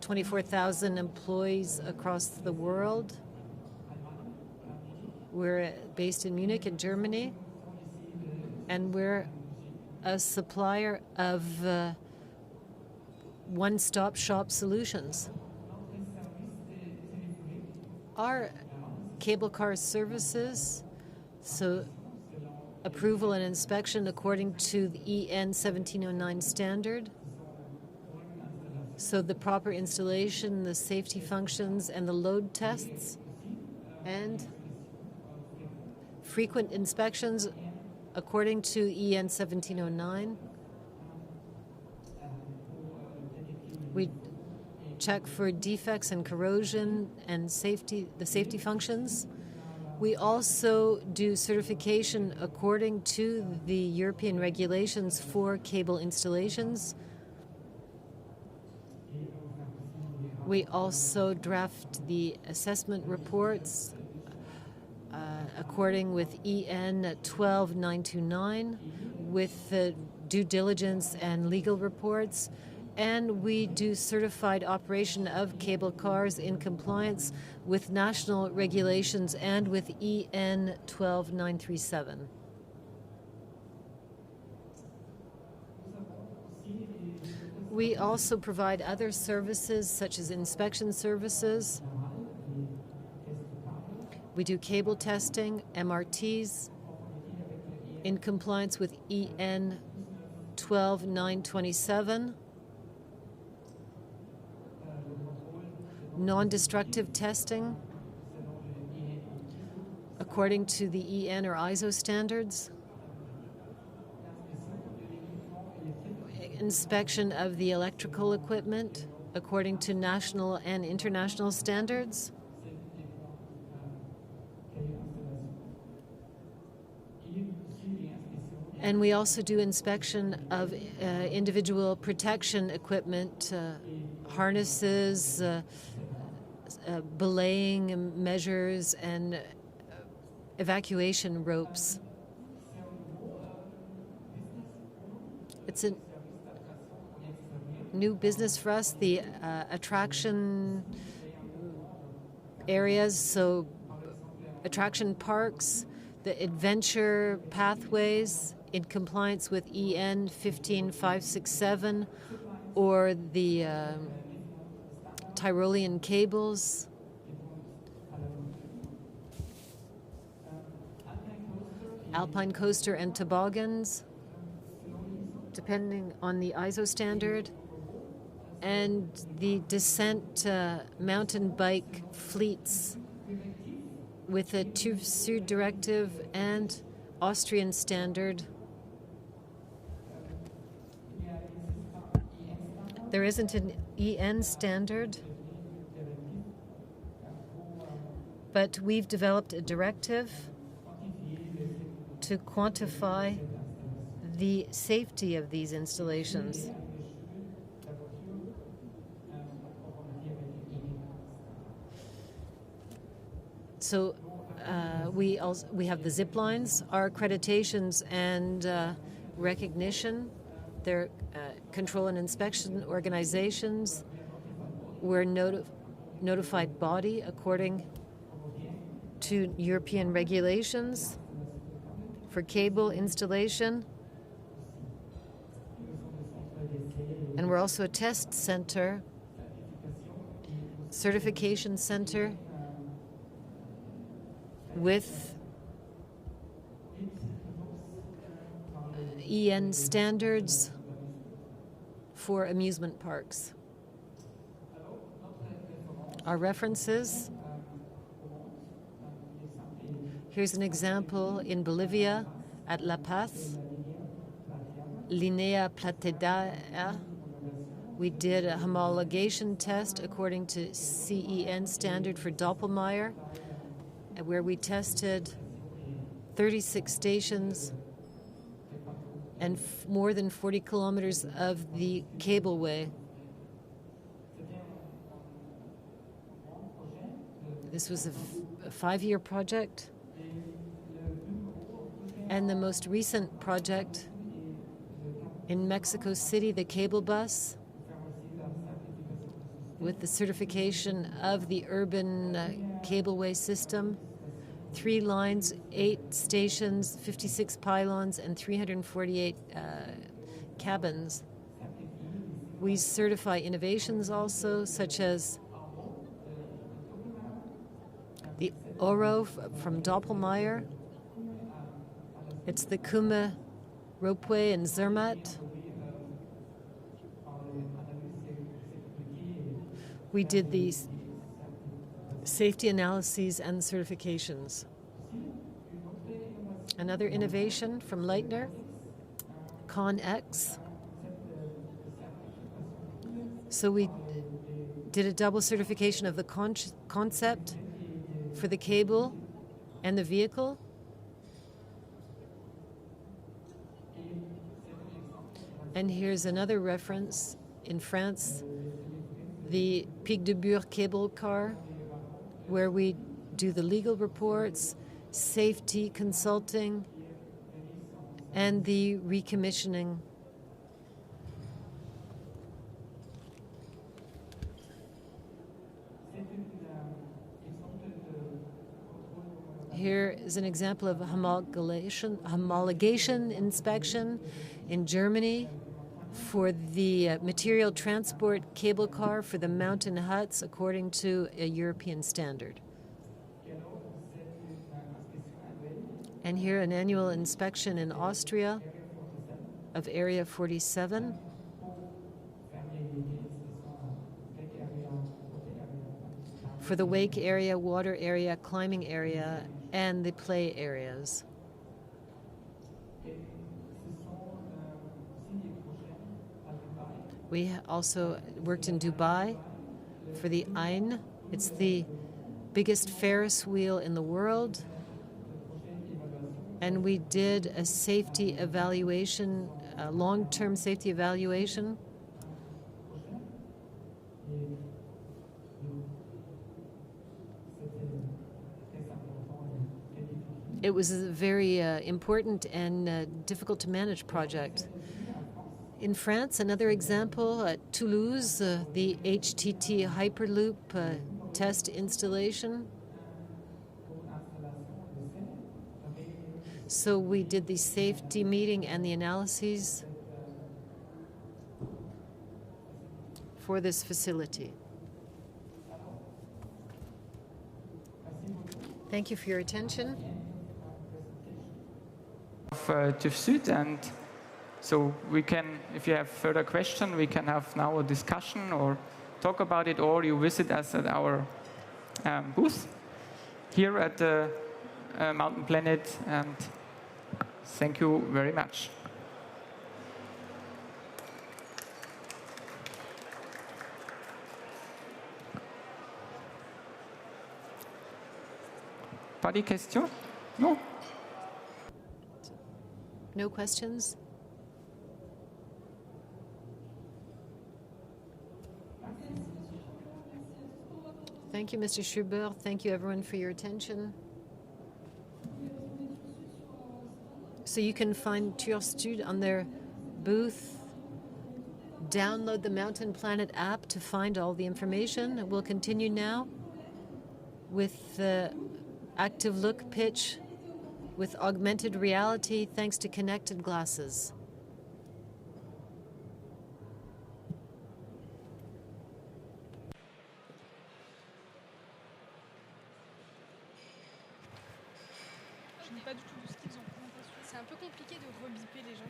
Speaker 4: 24,000 employees across the world. We're based in Munich in Germany, and we're a supplier of one-stop shop solutions. Our cable car services, so approval and inspection according to the EN 1709 standard, so the proper installation, the safety functions, and the load tests, and frequent inspections according to EN 1709. We check for defects and corrosion and safety, the safety functions. We also do certification according to the European regulations for cable installations. We also draft the assessment reports according with EN 12929 with due diligence and legal reports. And we do certified operation of cable cars in compliance with national regulations and with EN 12937. We also provide other services such as inspection services. We do cable testing, MRTs, in compliance with EN 12927. Non-destructive testing according to the EN or ISO standards. Inspection of the electrical equipment according to national and international standards. And we also do inspection of individual protection equipment, harnesses, belaying measures, and evacuation ropes. It's a new business for us, the attraction areas, so attraction parks, the adventure pathways in compliance with EN 15567, or the Tyrolean cables. Alpine coaster and toboggans, depending on the ISO standard, and the descent mountain bike fleets with a TÜV Süd directive and Austrian standard. There isn't an EN standard, but we've developed a directive to quantify the safety of these installations. So we have the zip lines, our accreditations and recognition. They're control and inspection organizations. We're notified body according to European regulations for cable installation. And we're also a test center, certification center with EN standards for amusement parks. Our references. Here's an example in Bolivia at La Paz, Linea Plateada. We did a homologation test according to CEN standard for Doppelmayr, where we tested 36 stations and more than 40 kilometers of the cableway. This was a 5-year project. And the most recent project in Mexico City, the cable bus, with the certification of the urban cableway system. 3 lines, 8 stations, 56 pylons, and 348 cabins. We certify innovations also, such as the Oro from Doppelmayr. It's the Kume ropeway in Zermatt. We did these safety analyses and certifications. Another innovation from Leitner, ConX. So we did a double certification of the concept for the cable and the vehicle. And here's another reference in France, the Pic de Bure cable car, where we do the legal reports, safety consulting, and the recommissioning. Here is an example of a homologation inspection in Germany for the material transport cable car for the mountain huts according to a European standard. And here an annual inspection in Austria of Area 47. For the wake area, water area, climbing area, and the play areas. We also worked in Dubai for the Ain. It's the biggest Ferris wheel in the world. And we did a safety evaluation, a long-term safety evaluation. It was a very important and difficult to manage project. In France, another example, at Toulouse, the HTT Hyperloop test installation. So we did the safety meeting and the analyses for this facility. Thank you for your attention.
Speaker 11: Of TÜV Süd, and so we can, if you have further questions, we can have now a discussion or talk about it, or you visit us at our booth here at the Mountain Planet, and thank you very much. Pas de questions? No?
Speaker 4: No questions? Thank you, Mr. Schubert. Thank you, everyone, for your attention. So you can find TÜV Süd on their booth download the Mountain Planet app to find all the information. We'll continue now with the active look pitch with augmented reality thanks to connected glasses.
Speaker 7: Je n'ai pas du tout de skills en présentation. C'est un peu compliqué de rebiper les gens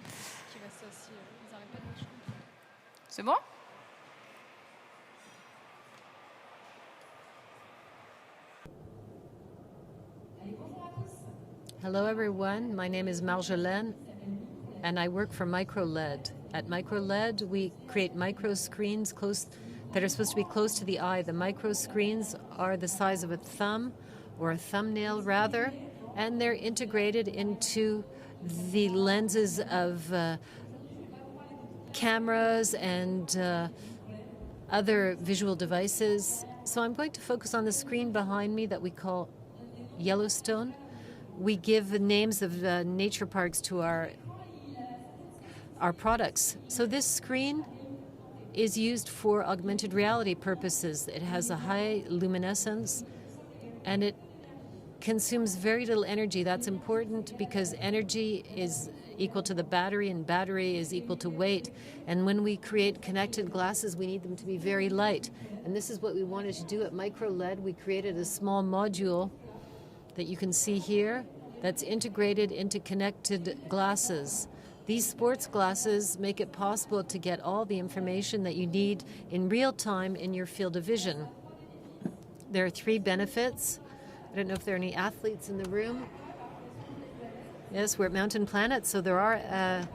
Speaker 7: qui restent assis. Ils n'arrêtent pas de marcher.
Speaker 1: C'est bon?
Speaker 4: Hello, everyone. My name is Marjolaine, and I work for MicroLED. At MicroLED, we create micro screens that are supposed to be close to the eye. The micro screens are the size of a thumb, or a thumbnail rather, and they're integrated into the lenses of cameras and other visual devices. So I'm going to focus on the screen behind me that we call Yellowstone. We give the names of nature parks to our products. So this screen is used for augmented reality purposes. It has a high luminescence and it consumes very little energy. That's important because energy is equal to the battery and battery is equal to weight. And when we create connected glasses, we need them to be very light. And this is what we wanted to do at MicroLED. We created a small module that you can see here that's integrated into connected glasses. These sports glasses make it possible to get all the information that you need in real time in your field of vision. There are 3 benefits. I don't know if there are any athletes in the room. Yes, we're at Mountain Planet, so there are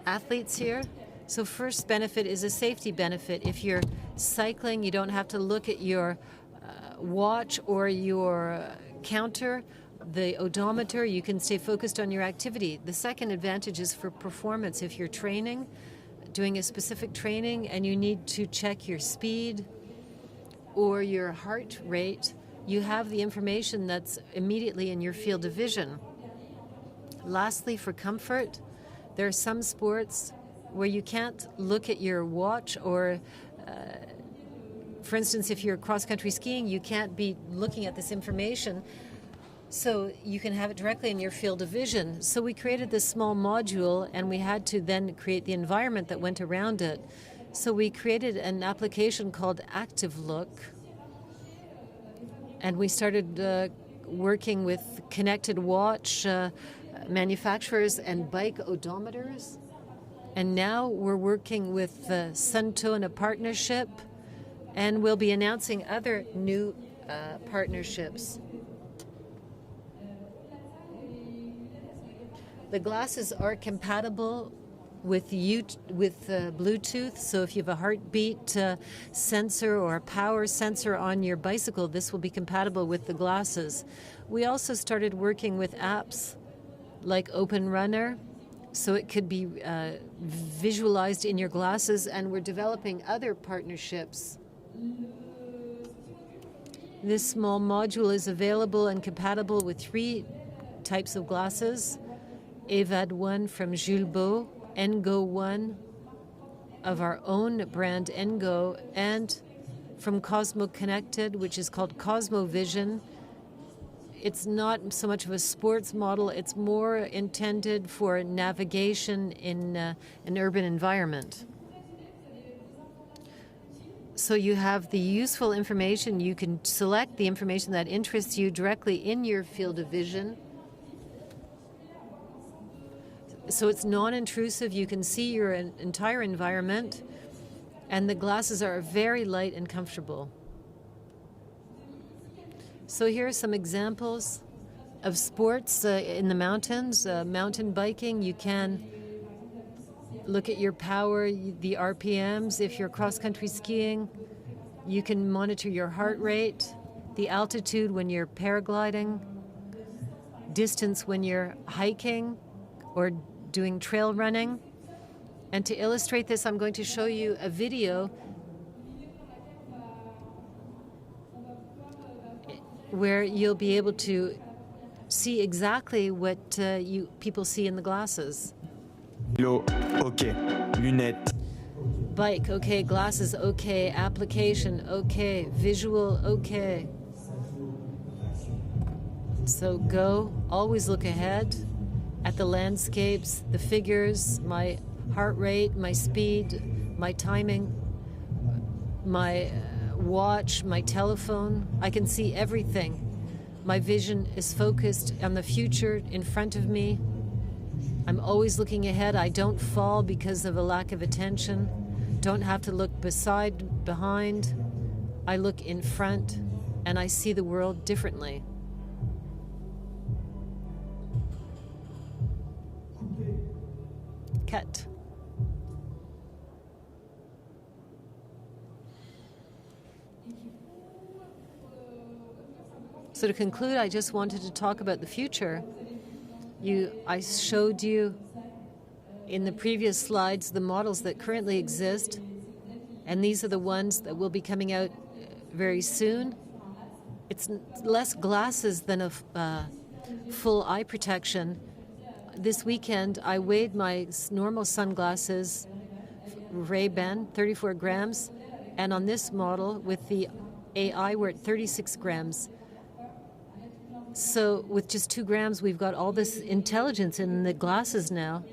Speaker 4: athletes here. So first benefit is a safety benefit. If you're cycling, you don't have to look at your watch or your counter, the odometer. You can stay focused on your activity. The second advantage is for performance. If you're training, doing a specific training, and you need to check your speed or your heart rate, you have the information that's immediately in your field of vision. Lastly, for comfort, there are some sports where you can't look at your watch or for instance, if you're cross-country skiing, you can't be looking at this information, so you can have it directly in your field of vision. So we created this small module, and we had to then create the environment that went around it. So we created an application called Active Look, and we started working with connected watch manufacturers and bike odometers. And now we're working with Sunto in a partnership, and we'll be announcing other new partnerships. The glasses are compatible with Bluetooth, so if you have a heartbeat sensor or a power sensor on your bicycle, this will be compatible with the glasses. We also started working with apps like Open Runner, so it could be visualized in your glasses, and we're developing other partnerships. This small module is available and compatible with 3 types of glasses: EVAD 1 from Jules Beau, Engo 1 of our own brand Engo, and from Cosmo Connected, which is called Cosmo Vision. It's not so much of a sports model, it's more intended for navigation in an urban environment. So you have the useful information. You can select the information that interests you directly in your field of vision. So it's non-intrusive. You can see your entire environment, and the glasses are very light and comfortable. So here are some examples of sports in the mountains. Mountain biking, you can look at your power, the RPMs. If you're cross-country skiing, you can monitor your heart rate, the altitude when you're paragliding, distance when you're hiking or doing trail running. And to illustrate this, I'm going to show you a video where you'll be able to see exactly what people see in the glasses.
Speaker 12: Ok, lunettes.
Speaker 4: Bike, okay. Glasses, okay. Application, okay. Visual, okay. So go, always look ahead at the landscapes, the figures, my heart rate, my speed, my timing, my watch, my telephone. I can see everything. My vision is focused on the future in front of me. I'm always looking ahead. I don't fall because of a lack of attention. Don't have to look behind. I look in front and I see the world differently. Cut. So to conclude, I just wanted to talk about the future. I showed you in the previous slides the models that currently exist, and these are the ones that will be coming out very soon. It's less glasses than a full eye protection. This weekend, I weighed my normal sunglasses, Ray-Ban, 34 grams, and on this model with the AI, we're at 36 grams. So with just 2 grams, we've got all this intelligence in the glasses now.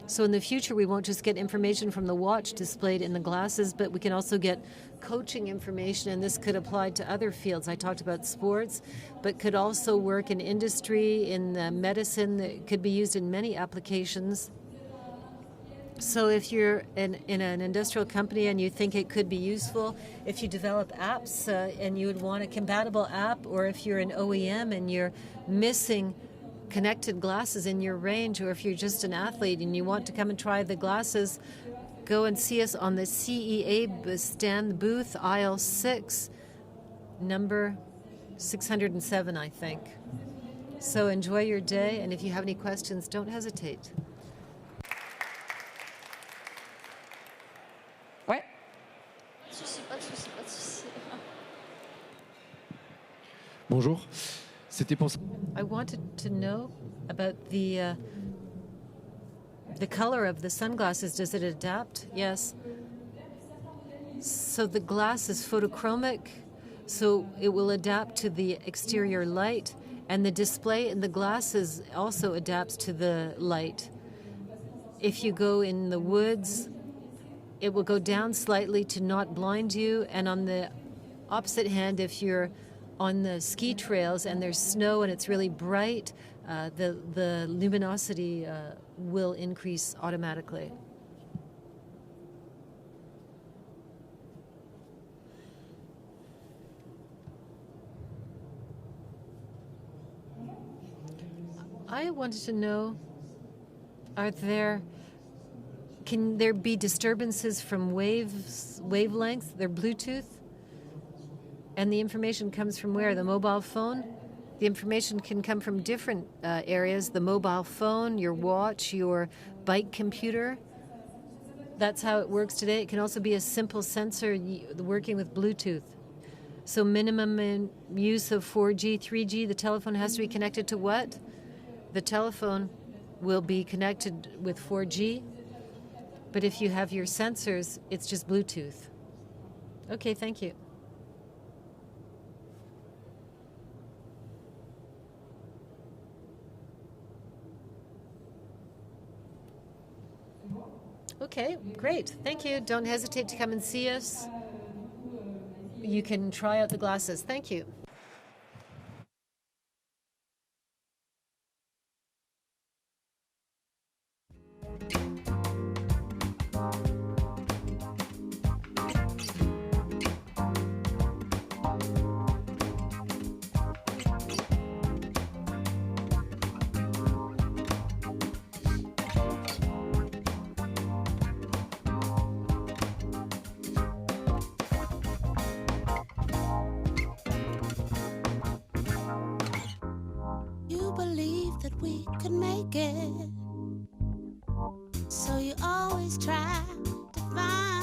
Speaker 4: So in the future, we won't just get information from the watch displayed in the glasses, but we can also get coaching information, and this could apply to other fields. I talked about sports, but could also work in industry, in medicine, that could be used in many applications. So if you're in an industrial company and you think it could be useful, if you develop apps and you would want a compatible app, or if you're an OEM and you're missing connected glasses in your range, or if you're just an athlete and you want to come and try the glasses, go and see us on the CEA stand booth, aisle 6, number 607, I think. So enjoy your day, and if you have any questions, don't hesitate.
Speaker 3: Ouais.
Speaker 7: Pas de souci.
Speaker 12: Bonjour. C'était pour...
Speaker 4: I wanted to know about the color of the sunglasses. Does it adapt? Yes. So the glass is photochromic, so it will adapt to the exterior light, and the display in the glasses also adapts to the light. If you go in the woods, it will go down slightly to not blind you, and on the opposite hand, if you're on the ski trails and there's snow and it's really bright, the luminosity will increase automatically. I wanted to know, can there be disturbances from wavelengths? They're Bluetooth? And the information comes from where? The mobile phone? The information can come from different areas. The mobile phone, your watch, your bike computer. That's how it works today. It can also be a simple sensor working with Bluetooth. So minimum in use of 4G, 3G, the telephone has to be connected to what? The telephone will be connected with 4G. But if you have your sensors, it's just Bluetooth. Okay, thank you. Okay, great. Thank you. Don't hesitate to come and see us. You can try out the glasses. Thank you.
Speaker 1: You believe that we could make it, so you always try to find